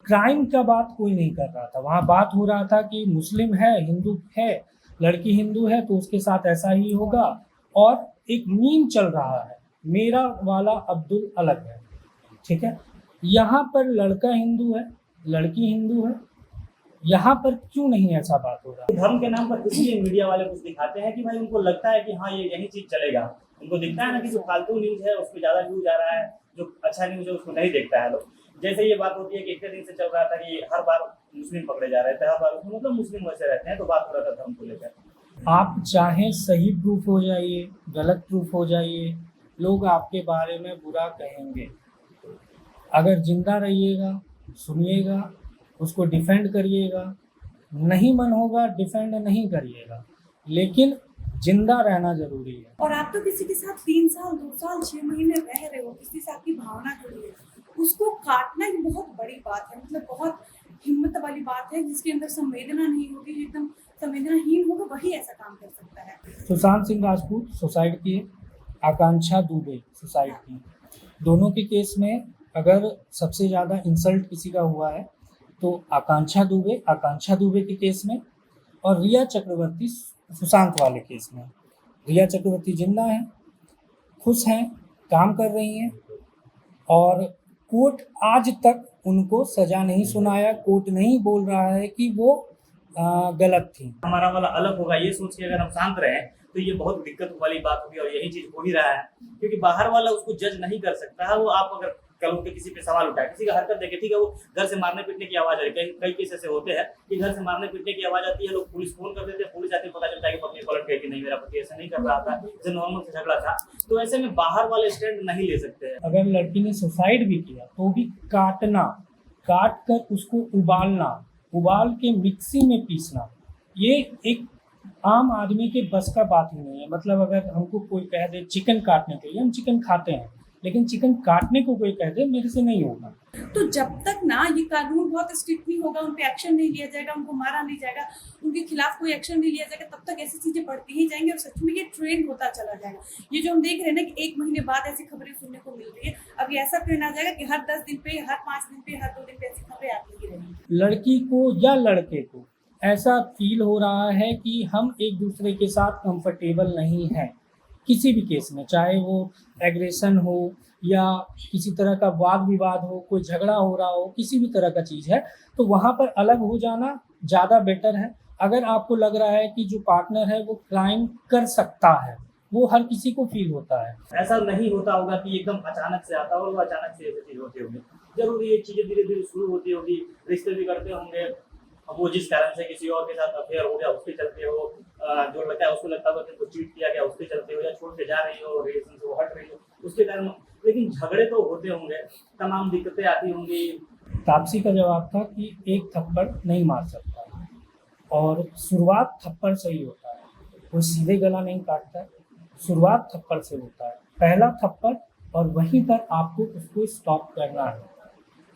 Crime का बात कोई नहीं कर रहा था। वहाँ बात हो रहा था कि मुस्लिम है, हिंदू है, लड़की हिंदू है तो उसके साथ ऐसा ही होगा। और एक मीम चल रहा है, मेरा वाला अब्दुल अलग है, ठीक है। यहाँ पर लड़का हिंदू है, लड़की हिंदू है, यहाँ पर क्यों नहीं ऐसा बात हो रहा? धर्म के नाम पर इसलिए मीडिया वाले कुछ दिखाते हैं कि भाई उनको लगता है कि हाँ ये यही चीज चलेगा। उनको दिखता है ना कि जो फालतू न्यूज है उस पर ज्यादा व्यूज आ रहा है, जो अच्छा न्यूज है उसको नहीं देखता है लोग। जैसे ये बात होती है कि इतने दिन से चल रहा था कि हर बार मुस्लिम पकड़े जा रहे थे, हर बार मतलब मुस्लिम वैसे रहते हैं, तो बात हो रहा था धर्म को लेकर। आप चाहे सही प्रूफ हो जाइए, गलत प्रूफ हो जाइए, लोग आपके बारे में बुरा कहेंगे। अगर जिंदा रहिएगा, सुनिएगा, उसको डिफेंड करिएगा, नहीं मन होगा डिफेंड नहीं करिएगा, लेकिन जिंदा रहना जरूरी है। और आप तो किसी के साथ 3 साल 2 साल 6 महीने रह रहे हो, किसी से आपकी भावना जुड़ी है, उसको काटना ही बहुत बड़ी बात है। मतलब बहुत हिम्मत वाली बात है। जिसके अंदर संवेदना नहीं होगी, एकदम संवेदनाहीन होगा, वही ऐसा काम कर सकता है। सुशांत सिंह राजपूत सुसाइड किए, आकांक्षा दुबे सुसाइड की। दोनों के केस में अगर सबसे ज़्यादा इंसल्ट किसी का हुआ है तो आकांक्षा दुबे के केस में, और रिया चक्रवर्ती सुशांत वाले केस में। रिया चक्रवर्ती जिंदा हैं, खुश हैं, काम कर रही हैं, और कोर्ट आज तक उनको सजा नहीं सुनाया। कोर्ट नहीं बोल रहा है कि वो गलत थी। हमारा वाला अलग होगा ये सोच के अगर हम शांत रहे तो ये बहुत दिक्कत वाली बात होगी, और यही चीज हो ही रहा है। क्योंकि बाहर वाला उसको जज नहीं कर सकता है। वो आप अगर कल के किसी पे सवाल उठाए, किसी का हरकत देखे, ठीक है, वो घर से मारने पीटने की आवाज आ रही है, कई केस ऐसे होते हैं कि घर से मारने पीटने की आवाज आती है, लोग पुलिस फोन कर देते हैं, पुलिस आती है, पता चलता है कि पत्नी पलट गई कि नहीं मेरा पति ऐसा नहीं कर रहा था, जो नॉर्मल से झगड़ा था। तो ऐसे में बाहर वाले स्टैंड नहीं ले सकते हैं। अगर लड़की ने सुसाइड भी किया तो भी काट कर उसको उबाल के मिक्सी में पीसना, ये एक आम आदमी के बस का बात ही नहीं है। मतलब अगर हमको कोई कह दे चिकन काटने के लिए, हम चिकन खाते हैं, लेकिन चिकन काटने को कोई कह दे मेरे से नहीं होगा। तो जब तक ना ये कानून बहुत स्ट्रिक्ट नहीं होगा, उन पे एक्शन नहीं लिया जाएगा, उनको मारा नहीं जाएगा, उनके खिलाफ कोई एक्शन नहीं लिया जाएगा, तब तक ऐसी चीजें बढ़ती ही जाएंगी और सच में ये ट्रेंड होता चला जाएगा। ये जो हम देख रहे हैं ना कि 1 महीने बाद ऐसी खबरें सुनने को मिल रही है, अब ये ऐसा ट्रेंड आ जाएगा कि हर 10 दिन पे, हर 5 दिन पे, हर 2 दिन पे ऐसी खबरें आती ही रहेंगी। लड़की को या लड़के को ऐसा फील हो रहा है कि हम एक दूसरे के साथ कंफर्टेबल नहीं हैं किसी भी केस में, चाहे वो एग्रेशन हो या किसी तरह का वाद विवाद हो, कोई झगड़ा हो रहा हो, किसी भी तरह का चीज़ है, तो वहाँ पर अलग हो जाना ज़्यादा बेटर है। अगर आपको लग रहा है कि जो पार्टनर है वो क्राइम कर सकता है, वो हर किसी को फील होता है। ऐसा नहीं होता होगा कि एकदम अचानक से आता और वो अचानक से ऐसी चीज होती होगी। जरूर ये चीजें धीरे धीरे शुरू होती होगी, रिश्ते भी करते होंगे। अब वो जिस कारण से किसी और के साथ अफेयर हो गया उसके चलते हो, जो लगता है उसको लगता है कि चीट किया गया उसके चलते हो, या छोड़ के जा रही हो, रिलेशन से वो हट रही हो उसके कारण, लेकिन झगड़े तो होते होंगे, तमाम दिक्कतें आती होंगी। तापसी का जवाब था कि एक थप्पड़ नहीं मार सकता, और शुरुआत थप्पड़ से ही होता है। वो सीधे गला नहीं काटता है, शुरुआत थप्पड़ से होता है। पहला थप्पड़, और वहीं पर आपको उसको स्टॉप करना है।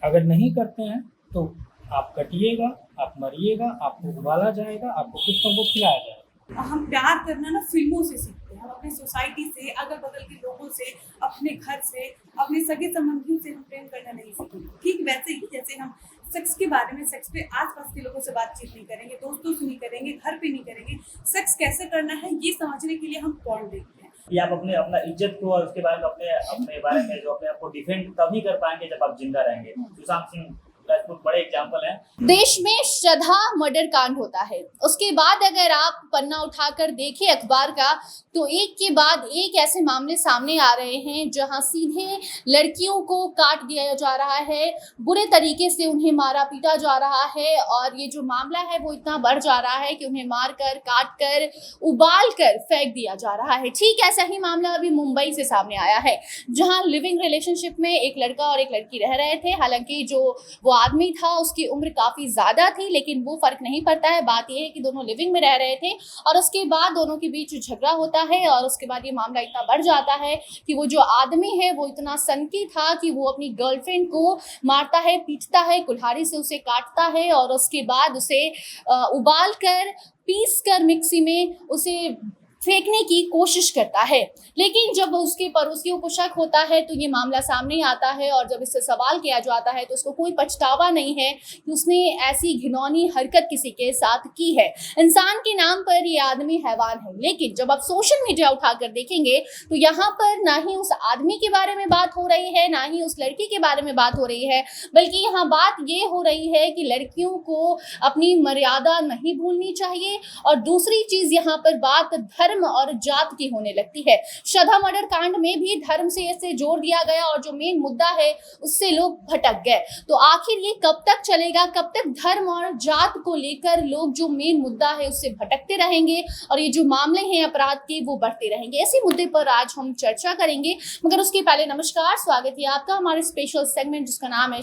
अगर नहीं करते हैं तो आप कटिएगा, आप मरिएगा, आपको उबाला जाएगा, आपको कुत्तों को खिलाया जाएगा। हम प्यार करना ना फिल्मों से सीखते हैं, हम अपने सोसाइटी से, अगल बगल के लोगों से, अपने घर से, अपने सगे संबंधियों से हम प्रेम करना नहीं सीखेंगे। ठीक वैसे ही जैसे हम सेक्स के बारे में, सेक्स पे आसपास के लोगों से बातचीत नहीं करेंगे, दोस्तों से नहीं करेंगे, घर पे नहीं करेंगे, सेक्स कैसे करना है ये समझने के लिए हम पॉर्न देखते हैं। कि आप अपना इज्जत को और उसके बाद अपने बारे में जो अपने आप को डिफेंड तभी कर पाएंगे जब आप जिंदा रहेंगे। सुशांत सिंह राजपूत बड़े एग्जाम्पल है। देश में श्रद्धा मर्डर कांड होता है, उसके बाद अगर आप पन्ना उठाकर देखें अखबार का तो एक के बाद एक ऐसे मामले सामने आ रहे हैं जहां सीधे लड़कियों को काट दिया जा रहा है, बुरे तरीके से उन्हें मारा पीटा जा रहा है, और ये जो मामला है वो इतना बढ़ जा रहा है कि उन्हें मारकर, काटकर, उबालकर फेंक दिया जा रहा है। ठीक ऐसा ही मामला अभी मुंबई से सामने आया है, जहां लिविंग रिलेशनशिप में एक लड़का और एक लड़की रह रहे थे। हालांकि जो वो आदमी था उसकी उम्र काफी ज्यादा थी, लेकिन वो फर्क नहीं पड़ता है। बात यह है कि दोनों लिविंग में रह रहे थे और उसके बाद दोनों के बीच झगड़ा होता है, और उसके बाद ये मामला इतना बढ़ जाता है कि वो जो आदमी है वो इतना सनकी था कि वो अपनी गर्लफ्रेंड को मारता है, पीटता है, कुल्हाड़ी से उसे काटता है, और उसके बाद उसे उबाल कर, पीस कर मिक्सी में उसे फेंकने की कोशिश करता है। लेकिन जब उसके पड़ोसियों को शक होता है तो ये मामला सामने आता है और जब इससे सवाल किया जाता है तो उसको कोई पछतावा नहीं है कि उसने ऐसी घिनौनी हरकत किसी के साथ की है। इंसान के नाम पर ये आदमी हैवान है, लेकिन जब आप सोशल मीडिया उठाकर देखेंगे तो यहाँ पर ना ही उस आदमी के बारे में बात हो रही है, ना ही उस लड़की के बारे में बात हो रही है, बल्कि यहाँ बात ये हो रही है कि लड़कियों को अपनी मर्यादा नहीं भूलनी चाहिए। और दूसरी चीज यहाँ पर बात धर्म और जात की होने लगती है। श्रद्धा मर्डर कांड में भी धर्म से इसे जोड़ दिया गया और जो मेन मुद्दा है उससे लोग भटक गए। तो आखिर ये कब तक चलेगा, कब तक धर्म और जात को लेकर लोग जो मेन मुद्दा है उससे भटकते रहेंगे और ये जो मामले हैं अपराध के वो बढ़ते रहेंगे। इसी मुद्दे पर आज हम चर्चा करेंगे, मगर उसके पहले नमस्कार, स्वागत है आपका हमारे स्पेशल सेगमेंट जिसका नाम है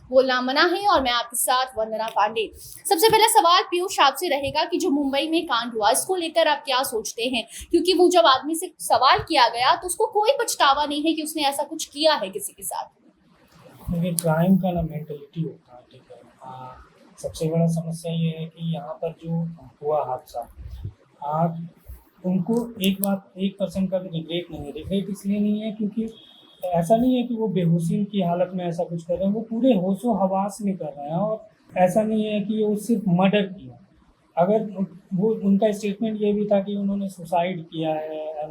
बोलना मना है और मैं आपके साथ वंदना पांडे। सबसे पहला सवाल पीयूष आपसे रहेगा कि जो मुंबई में कांड हुआ इसको लेकर आप क्या सोचते हैं, क्योंकि वो जब आदमी से सवाल किया गया तो उसको कोई पछतावा नहीं है कि उसने ऐसा कुछ किया है किसी के साथ। देखिए, क्राइम का ना मेंटलिटी होता है, ठीक है। सबसे बड़ा समस्या ये है कि यहाँ पर जो हुआ हादसा, आज उनको 1% का भी रिग्रेट नहीं है। रिग्रेट इसलिए नहीं है क्योंकि ऐसा नहीं है कि वो बेहोशी की हालत में ऐसा कुछ कर रहे हैं, वो पूरे होशो हवास में कर रहे हैं। और ऐसा नहीं है कि वो सिर्फ मर्डर किया, अगर वो उनका स्टेटमेंट ये भी था कि उन्होंने सुसाइड किया है,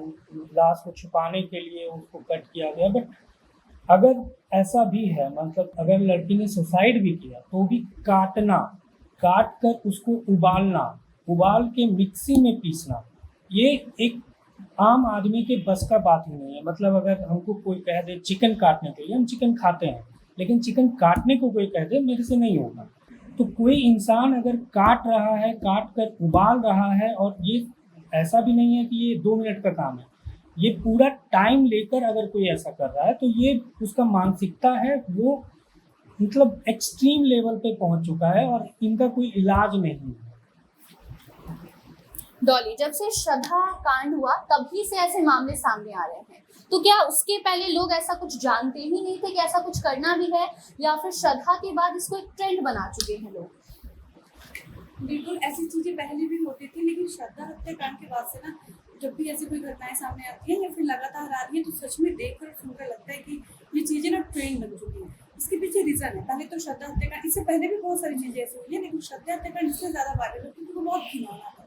लाश को छुपाने के लिए उसको कट किया गया। बट अगर ऐसा भी है, मतलब अगर लड़की ने सुसाइड भी किया तो भी काट कर उसको उबाल के मिक्सी में पीसना, ये एक आम आदमी के बस का बात ही नहीं है। मतलब अगर हमको कोई कह दे चिकन काटने के लिए, हम चिकन खाते हैं, लेकिन चिकन काटने को कोई कह दे मेरे से नहीं होगा। तो कोई इंसान अगर काट रहा है, काट कर उबाल रहा है, और ये ऐसा भी नहीं है कि ये 2 मिनट का काम है, ये पूरा टाइम लेकर अगर कोई ऐसा कर रहा है तो ये उसका मानसिकता है, वो मतलब एक्सट्रीम लेवल पे पहुंच चुका है और इनका कोई इलाज नहीं है। डॉली, जब से श्रद्धा कांड हुआ तभी से ऐसे मामले सामने आ रहे हैं, तो क्या उसके पहले लोग ऐसा कुछ जानते ही नहीं थे कि ऐसा कुछ करना भी है, या फिर श्रद्धा के बाद इसको एक ट्रेंड बना चुके हैं लोग? बिल्कुल ऐसी चीजें पहले भी होती थी, लेकिन श्रद्धा हत्याकांड के बाद से ना जब भी ऐसी कोई घटनाएं सामने आती हैं या फिर लगातार आ रही है तो सच में देखकर और सुनकर लगता है कि ये चीजें ना ट्रेंड बन चुकी हैं। इसके पीछे रीजन है, पहले तो श्रद्धा हत्याकांड, इससे पहले भी बहुत सारी चीजें ऐसी हुई है, लेकिन श्रद्धा हत्याकांड इससे ज्यादा वायरल है क्योंकि वो बहुत घिनौना था।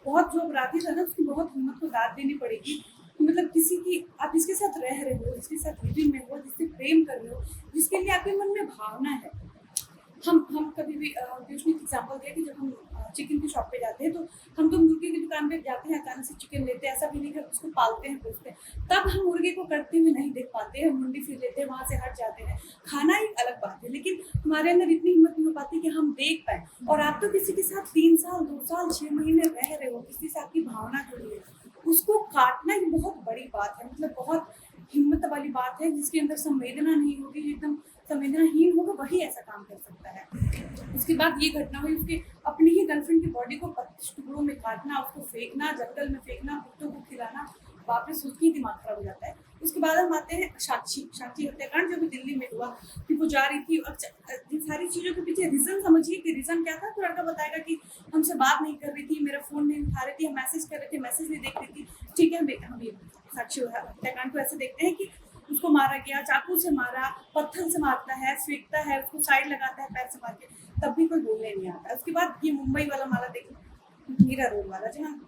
बहुत जो अपराधी था ना उसकी बहुत हिम्मत को दाद देनी पड़ेगी। मतलब किसी की आप जिसके साथ रह रहे हो, जिसके साथ लिविंग में हो, जिससे प्रेम कर रहे हो, जिसके लिए आपके मन में भावना है। हम कभी भी उसने एग्जाम्पल दिया कि जब हम चिकन की शॉप पे जाते हैं तो हम तो मुर्गे की दुकान पे जाते हैं, अचानक से चिकन लेते हैं, ऐसा भी नहीं कि उसको पालते हैं पोसते हैं, तब हम मुर्गे को करते हुए नहीं देख पाते, हम मुंडी फिर लेते हैं, वहाँ से हट जाते हैं। खाना एक अलग बात है, लेकिन हमारे अंदर इतनी हिम्मत नहीं हो पाती कि हम देख पाए। और आप तो किसी के साथ 3 साल 2 साल 6 महीने रह रहे हो, किसी से आपकी भावना जुड़ी है, उसको काटना ये बहुत बड़ी बात है। मतलब बहुत हिम्मत वाली बात है। जिसके अंदर संवेदना नहीं होगी, एकदम संवेदनाहीन होगा, वही ऐसा काम कर सकता है। उसके बाद ये घटना हुई, उसके अपनी ही गर्लफ्रेंड की बॉडी को 25 टुकड़ों में काटना, उसको फेंकना, जंगल में फेंकना, कुत्तों को खिलाना, बाप रे सोच के ही दिमाग खराब हो जाता है। उसके बाद हम आते हैं साक्षी हत्याकांड जो भी दिल्ली में हुआ कि वो जा रही थी। इन सारी चीज़ों के पीछे रीज़न समझिए कि रीज़न क्या था। तो लड़का बताएगा कि हमसे बात नहीं कर रही थी, मेरा फ़ोन नहीं उठा रही थी, हम मैसेज कर रहे थे, मैसेज नहीं देख रही थी। ठीक है, हम ये साक्षी हत्याकांड को ऐसे देखते हैं कि उसको मारा गया, चाकू से मारा, पत्थर से मारता है, फेंकता है, उसको साइड लगाता है पैर से मार के, तब भी कोई बोलने नहीं आता। उसके बाद ये मुंबई वाला मामला देखिए, मीरा रोड वाला, जहाँ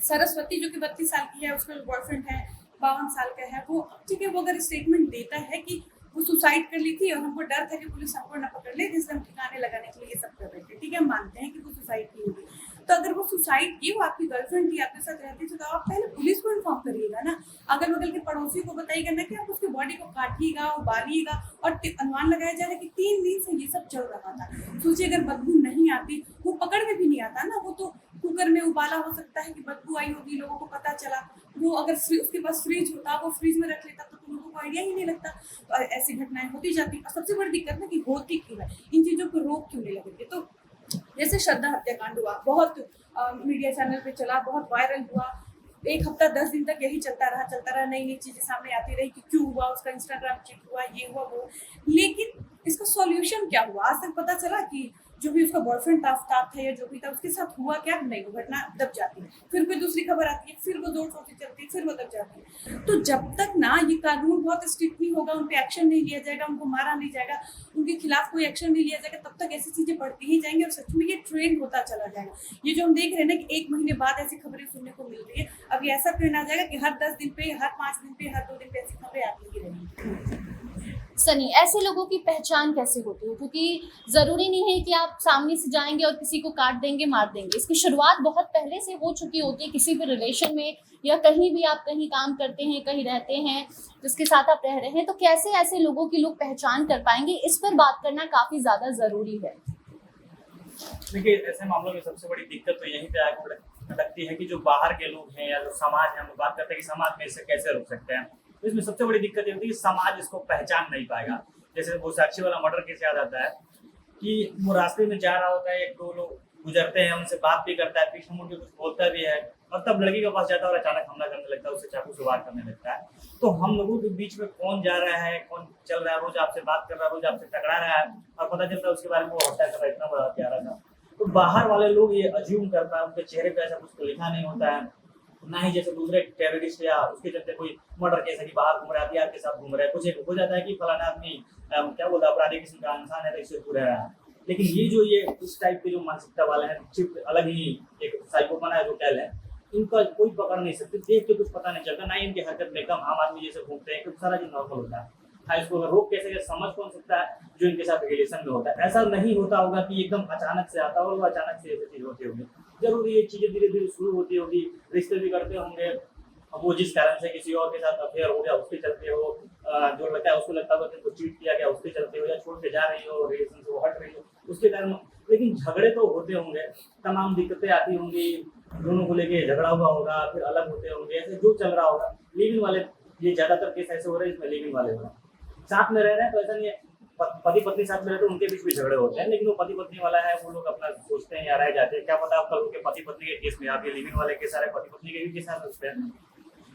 सरस्वती जो कि 32 साल की है, उसका बॉयफ्रेंड है 52 साल का है, वो ठीक है, वो अगर स्टेटमेंट देता है कि वो सुसाइड कर ली थी और हमको डर था कि पुलिस हमको ना पकड़ ले, जिससे हम ठिकाने लगाने के लिए ये सब कर रहे थे। ठीक है, हम मानते हैं कि वो सुसाइड की होगी। तो अगर वो सुसाइड की, वो आपकी गर्लफ्रेंड थी, आपके साथ रहती थी, तो आप पहले पुलिस को इन्फॉर्म करिएगा ना, अगल बगल के पड़ोसी को बताइएगा ना कि आप उसकी बॉडी को काटिएगा, उबालिएगा। और अनुमान लगाया जा रहा है कि 3 दिन से ये सब चल रहा था। सोचिए अगर बदबू नहीं आती, वो पकड़ में भी नहीं आता ना, वो तो कुकर में उबाला हो सकता है कि बदबू आई होगी, लोगों को पता चला। वो अगर उसके पास फ्रिज होता, वो फ्रिज में रख लेता, तो लोगों को आइडिया ही नहीं लगता। तो ऐसी घटनाएं होती जाती। और सबसे बड़ी दिक्कत ना कि होती क्यों है, इन चीज़ों को रोक क्यों नहीं लगे। तो जैसे श्रद्धा हत्याकांड हुआ, बहुत मीडिया चैनल पे चला, बहुत वायरल हुआ, 1 हफ्ता 10 दिन तक यही चलता रहा, नई नई चीजें सामने आती रही कि क्यों हुआ, उसका इंस्टाग्राम चेक हुआ, ये हुआ वो। लेकिन इसका सॉल्यूशन क्या हुआ? आज तक पता चला कि जो भी उसका बॉयफ्रेंड था या जो भी था उसके साथ हुआ क्या, नहीं वो घटना दब जाती है। फिर कोई दूसरी खबर आती है, फिर वो जोर शोर से चलती है, फिर वो दब जाती है। तो जब तक ना ये कानून बहुत स्ट्रिक्ट नहीं होगा, उन पे एक्शन नहीं लिया जाएगा, उनको मारा नहीं जाएगा, उनके खिलाफ कोई एक्शन नहीं लिया जाएगा, तब तक ऐसी चीजें बढ़ती ही जाएंगी और सच में ये ट्रेंड होता चला जाएगा। ये जो हम देख रहे हैं ना कि 1 महीने बाद ऐसी खबरें सुनने को मिल रही है, अब ये ऐसा ट्रेंड आ जाएगा कि हर 10 दिन पे, हर 5 दिन पे, हर 2 दिन पे ऐसी खबरें आती ही रहेंगी। सनी, ऐसे लोगों की पहचान कैसे होती है? क्योंकि ज़रूरी नहीं है कि आप सामने से जाएंगे और किसी को काट देंगे, मार देंगे। इसकी शुरुआत बहुत पहले से हो चुकी होती है किसी भी रिलेशन में, या कहीं भी आप कहीं काम करते हैं, कहीं रहते हैं, जिसके साथ आप रह रहे हैं, तो कैसे ऐसे लोगों की लोग पहचान कर पाएंगे? इस पर बात करना काफ़ी ज़्यादा ज़रूरी है। देखिए, ऐसे मामलों में सबसे बड़ी दिक्कत तो यहीं पे आके लगती है कि जो बाहर के लोग हैं या जो समाज है, हम बात करते हैं कि समाज में इसे कैसे रोक सकते हैं। तो इसमें सबसे बड़ी दिक्कत ये होती है कि समाज इसको पहचान नहीं पाएगा। जैसे वो साक्षी वाला मर्डर केस याद आता है कि वो रास्ते में जा रहा होता है, 1-2 लोग गुजरते हैं, उनसे बात भी करता है, पीछे मुड़ के कुछ बोलता भी है, और तब लड़की के पास जाता है और अचानक हमला करने लगता है, उससे चाकू से वार करने लगता है। तो हम लोगों के बीच में कौन जा रहा है, कौन चल रहा है, रोज आपसे बात कर रहा है, रोज आपसे टकरा रहा है, और पता चलता है उसके बारे में वो हत्या कर रहा है, इतना बड़ा हत्यारा था। तो बाहर वाले लोग ये अज्यूम कर पाए, उनके चेहरे पे ऐसा कुछ तो लिखा नहीं होता है, ना ही जैसे दूसरे टेररिस्ट या उसके चलते कोई मर्डर केस है कि बाहर घूम रहा है, हथियार के साथ घूम रहा है, कुछ एक हो जाता है कि फलाना आदमी क्या बोलता है, अपराधी किस्म का इंसान है तो इससे दूर रहा है। लेकिन ये इस टाइप के जो मानसिकता वाले हैं, सिर्फ अलग ही एक साइकोपना है जो कैल है, इनका कोई पकड़ नहीं सकते, देख के कुछ पता नहीं चलता, ना ही इनकी हरकत में एकदम आम आदमी जैसे घूमते हैं, सारा चीज नॉर्मल होता है। हाँ, इसको रोक कैसे समझ कौन सकता है, जो इनके साथ रिलेशन में होता है। ऐसा नहीं होता होगा कि एकदम अचानक से आता और वो अचानक से ऐसी चीज होती होगी। जरूर ये चीजें धीरे धीरे शुरू होती होगी, रिश्ते भी करते होंगे, अब वो जिस कारण से किसी और के साथ अफेयर हो गया उसके चलते हो, जो लगता है उसको लगता है कि चीट किया गया उसके चलते हो, या छोड़ के जा रही हो, रिलेशन से वो हट रही हो उसके कारण। लेकिन झगड़े तो होते होंगे, तमाम दिक्कतें आती होंगी, दोनों को लेके झगड़ा हुआ होगा, फिर अलग होते होंगे, ऐसे जो चल रहा होगा। लिविंग वाले, ये ज्यादातर केस ऐसे हो रहे हैं जिसमें लिविंग वाले हो रहे हैं, साथ में रह रहे हैं, तो ऐसा नहीं है पति पत्नी साथ में रहते हैं, उनके बीच भी झगड़े होते हैं, लेकिन वो पति पत्नी वाला है, वो लोग अपना सोचते हैं या रह जाते हैं, क्या पता कल उनके पति पत्नी के केस में, आप ये लिविंग वाले केस आ रहे पति पत्नी के भी केस आ सकते हैं।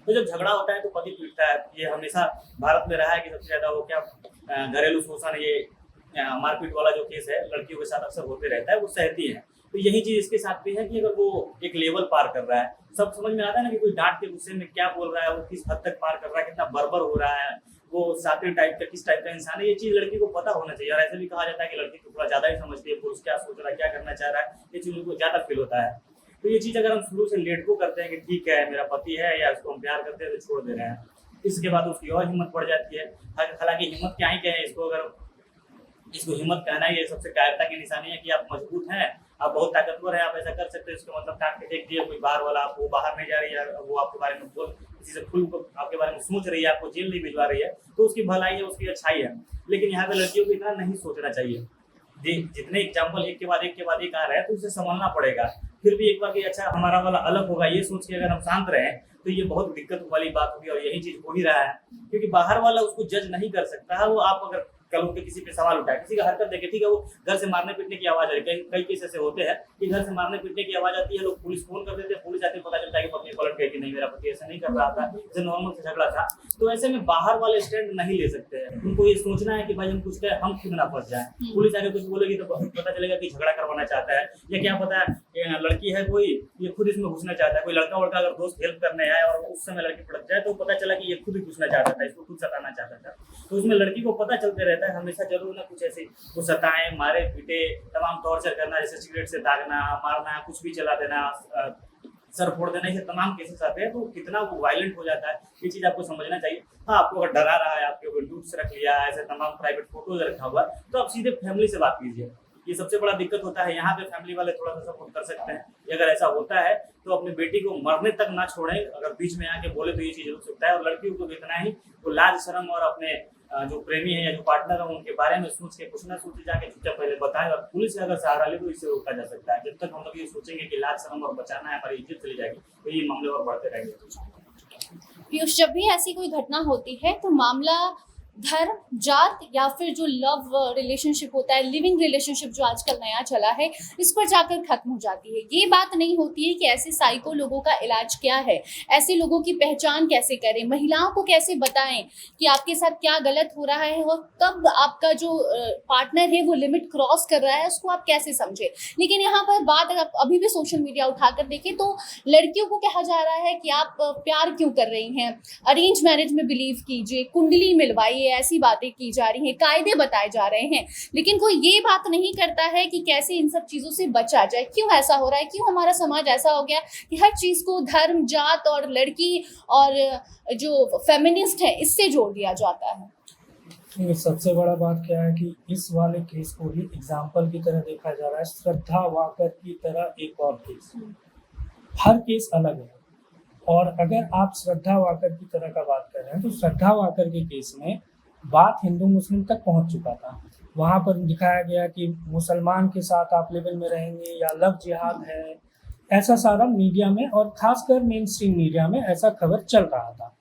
तो जब झगड़ा होता है तो पति पीटता है, ये हमेशा भारत में रहा है कि सबसे ज्यादा वो क्या घरेलू शोषण, ये मारपीट वाला जो केस है लड़कियों के साथ अक्सर होते रहता है, वो सहती है। तो यही चीज इसके साथ भी है कि अगर वो एक लेवल पार कर रहा है, सब समझ में आता है ना कि कोई डांट के गुस्से में क्या बोल रहा है, वो किस हद तक पार कर रहा है, कितना बर्बर हो रहा है, वो सातिर टाइप का किस टाइप का इंसान है, ये चीज लड़की को पता होना चाहिए। और ऐसे भी कहा जाता है कि लड़की को थोड़ा ज्यादा ही समझती है पुरुष क्या सोच रहा है, क्या करना चाह रहा है, ये चीज उनको ज्यादा फील होता है। तो ये चीज अगर हम शुरू से लेट को करते हैं कि ठीक है मेरा पति है या उसको हम प्यार करते हैं तो छोड़ दे रहे हैं, इसके बाद उसकी और हिम्मत बढ़ जाती है। हालांकि हिम्मत क्या ही कहें इसको, अगर इसको हिम्मत कहना ये सबसे कायरता की निशानी है कि आप मजबूत हैं, आप बहुत ताकतवर हैं, आप ऐसा कर सकते हैं। इसका मतलब काट के देख दिए कोई बाहर वाला, आप वो बाहर नहीं जा रही है, वो आपके बारे में बोल किसी से खुल आपके बारे में सोच रही है, आपको जेल नहीं भिजवा रही है, तो उसकी भलाई है, उसकी अच्छाई है। लेकिन यहाँ पे लड़कियों को इतना नहीं सोचना चाहिए। जितने एग्जाम्पल एक के बाद एक आ रहे हैं तो उसे संभालना पड़ेगा। फिर भी एक बार कि अच्छा हमारा वाला अलग होगा, ये सोच के अगर हम शांत रहे तो ये बहुत दिक्कत वाली बात होगी, और यही चीज हो ही रहा है। क्योंकि बाहर वाला उसको जज नहीं कर सकता है। वो आप अगर कल उनके किसी पे सवाल उठाए, किसी का हरकत देखे, ठीक है वो घर से मारने पीटने की आवाज आ रही है, कई केस ऐसे होते हैं कि घर से मारने पीटने की आवाज आती है, लोग पुलिस फोन कर देते हैं, पुलिस आती है, पता चलता है कि पत्नी पलट गई कि नहीं मेरा पति ऐसा नहीं कर रहा था, जैसे नॉर्मल से झगड़ा था। तो ऐसे में बाहर वाले स्टैंड नहीं ले सकते हैं। उनको ये सोचना है कि भाई हम कुछ कहें, हम खुद ना फंस जाए। पुलिस आगे कुछ बोलेगी तो पता चलेगा कि झगड़ा करवाना चाहता है, या क्या पता है लड़की है कोई, ये खुद इसमें घुसना चाहता है। कोई लड़का वड़का अगर दोस्त हेल्प करने आए और उस समय लड़की पलट जाए तो पता चला कि ये खुद ही घुसना चाहता था, इसको खुद सताना चाहता था। तो उसमें लड़की को पता चलते रहता है हमेशा, जरूर कुछ ऐसे वो सताए, मारे पीटे, तमाम टॉर्चर करना, जैसे सिगरेट से दागना, मारना, कुछ भी चला देना, सर फोड़ देना, ये तमाम केसेस आते हैं। तो कितना वो वायलेंट हो जाता है, ये चीज आपको समझना चाहिए। हाँ, आपको अगर डरा रहा है, आपके ऊपर न्यूड्स रख लिया, ऐसे तमाम प्राइवेट फोटोज रखा हुआ, तो आप सीधे फैमिली से बात कीजिए। ये सबसे बड़ा दिक्कत होता है। यहाँ पे फैमिली वाले थोड़ा सा सपोर्ट कर सकते हैं। अगर ऐसा होता है तो अपनी बेटी को मरने तक ना छोड़े, अगर बीच में आके बोले तो ये चीज हो सकता है। और लड़कियों को इतना ही वो लाज शर्म और अपने जो प्रेमी है या जो पार्टनर है उनके बारे में सोच के कुछ ना सोचे, जाके चुपचाप पहले बताए। और पुलिस का अगर सहारा ले तो इससे रोका जा सकता है। जब तक हम लोग ये सोचेंगे कि लाज शर्म और बचाना है, हमारी इज्जत चली जाएगी, तो ये मामले और बढ़ते रहेंगे। पीयूष, जब भी ऐसी कोई घटना होती है तो मामला धर्म, जात या फिर जो लव रिलेशनशिप होता है, लिविंग रिलेशनशिप जो आजकल नया चला है, इस पर जाकर खत्म हो जाती है। ये बात नहीं होती है कि ऐसे साइको लोगों का इलाज क्या है, ऐसे लोगों की पहचान कैसे करें, महिलाओं को कैसे बताएं कि आपके साथ क्या गलत हो रहा है, और कब आपका जो पार्टनर है वो लिमिट क्रॉस कर रहा है उसको आप कैसे समझे। लेकिन यहाँ पर बात अगर अभी भी सोशल मीडिया उठाकर देखें तो लड़कियों को कहा जा रहा है कि आप प्यार क्यों कर रही हैं, अरेंज मैरिज में बिलीव कीजिए, कुंडली मिलवाइए, ऐसी बातें की जा रही हैं, कायदे बताए जा रहे हैं, लेकिन कोई ये बात नहीं करता है कि कैसे इन सब चीजों से बचा जाए। क्यों ऐसा हो रहा है, क्यों हमारा समाज ऐसा हो गया कि हर चीज को धर्म, जात और लड़की और जो फेमिनिस्ट है इससे जोड़ दिया जाता है। ये सबसे बड़ा बात क्या है कि इस वाले केस को भी एग्जाम्पल की तरह देखा जा रहा है, श्रद्धा वाकर की तरह एक और केस। हर केस अलग है, और अगर आप श्रद्धा वाकर की तरह का बात कर रहे हैं तो श्रद्धा वाकर के केस में बात हिंदू मुस्लिम तक पहुंच चुका था। वहां पर दिखाया गया कि मुसलमान के साथ आप लेवल में रहेंगे या लव जिहाद है, ऐसा सारा मीडिया में और खासकर मेन स्ट्रीम मीडिया में ऐसा खबर चल रहा था।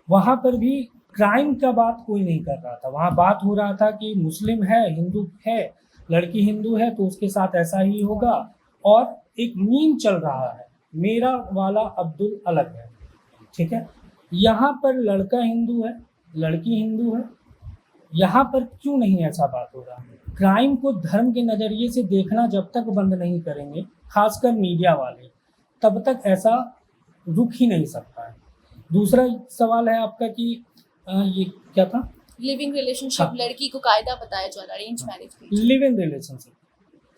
वहां पर भी क्राइम का बात कोई नहीं कर रहा था, वहां बात हो रहा था कि मुस्लिम है, हिंदू है, लड़की हिंदू है तो उसके साथ ऐसा ही होगा, और एक मीम चल रहा है, मेरा वाला अब्दुल अलग है। ठीक है, यहाँ पर लड़का हिंदू है, लड़की हिंदू है, यहाँ पर क्यों नहीं ऐसा बात हो रहा है। क्राइम को धर्म के नज़रिए से देखना जब तक बंद नहीं करेंगे, खासकर मीडिया वाले, तब तक ऐसा रुक ही नहीं सकता है। दूसरा सवाल है आपका कि ये क्या था, लिविंग रिलेशनशिप, हाँ। लड़की को कायदा बताया जा रहा है, अरेंज मैरिज में। लिव इन रिलेशनशिप,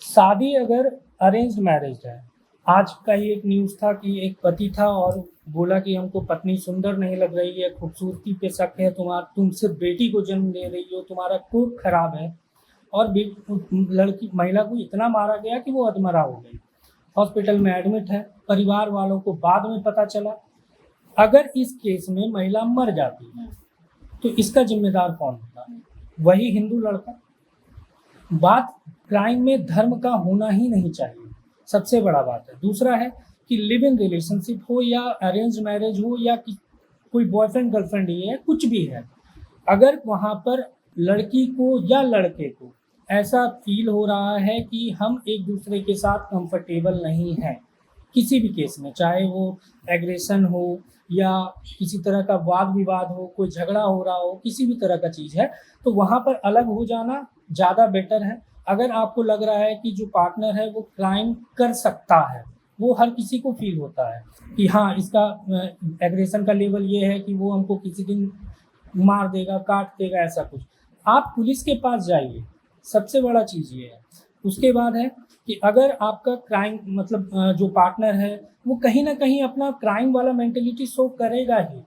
शादी अगर अरेंज्ड मैरिज है, आज का ही एक न्यूज़ था कि एक पति था और बोला कि हमको पत्नी सुंदर नहीं लग रही है, खूबसूरती पे शक है, तुम सिर्फ बेटी को जन्म दे रही हो, तुम्हारा कोख खराब है, और लड़की महिला को इतना मारा गया कि वो अधमरा हो गई, हॉस्पिटल में एडमिट है। परिवार वालों को बाद में पता चला। अगर इस केस में महिला मर जाती है तो इसका जिम्मेदार कौन होता? वही हिंदू लड़का। बात क्राइम में धर्म का होना ही नहीं चाहिए, सबसे बड़ा बात है। दूसरा है कि लिव इन रिलेशनशिप हो या अरेंज मैरिज हो या कोई बॉयफ्रेंड गर्लफ्रेंड ही है, कुछ भी है, अगर वहाँ पर लड़की को या लड़के को ऐसा फील हो रहा है कि हम एक दूसरे के साथ कंफर्टेबल नहीं हैं, किसी भी केस में, चाहे वो एग्रेशन हो या किसी तरह का वाद विवाद हो, कोई झगड़ा हो रहा हो, किसी भी तरह का चीज़ है, तो वहाँ पर अलग हो जाना ज़्यादा बेटर है। अगर आपको लग रहा है कि जो पार्टनर है वो क्राइम कर सकता है, वो हर किसी को फील होता है कि हाँ इसका एग्रेशन का लेवल ये है कि वो हमको किसी दिन मार देगा, काट देगा, ऐसा कुछ, आप पुलिस के पास जाइए, सबसे बड़ा चीज़ ये है। उसके बाद है कि अगर आपका क्राइम मतलब जो पार्टनर है वो कहीं ना कहीं अपना क्राइम वाला मेंटेलिटी शो करेगा ही,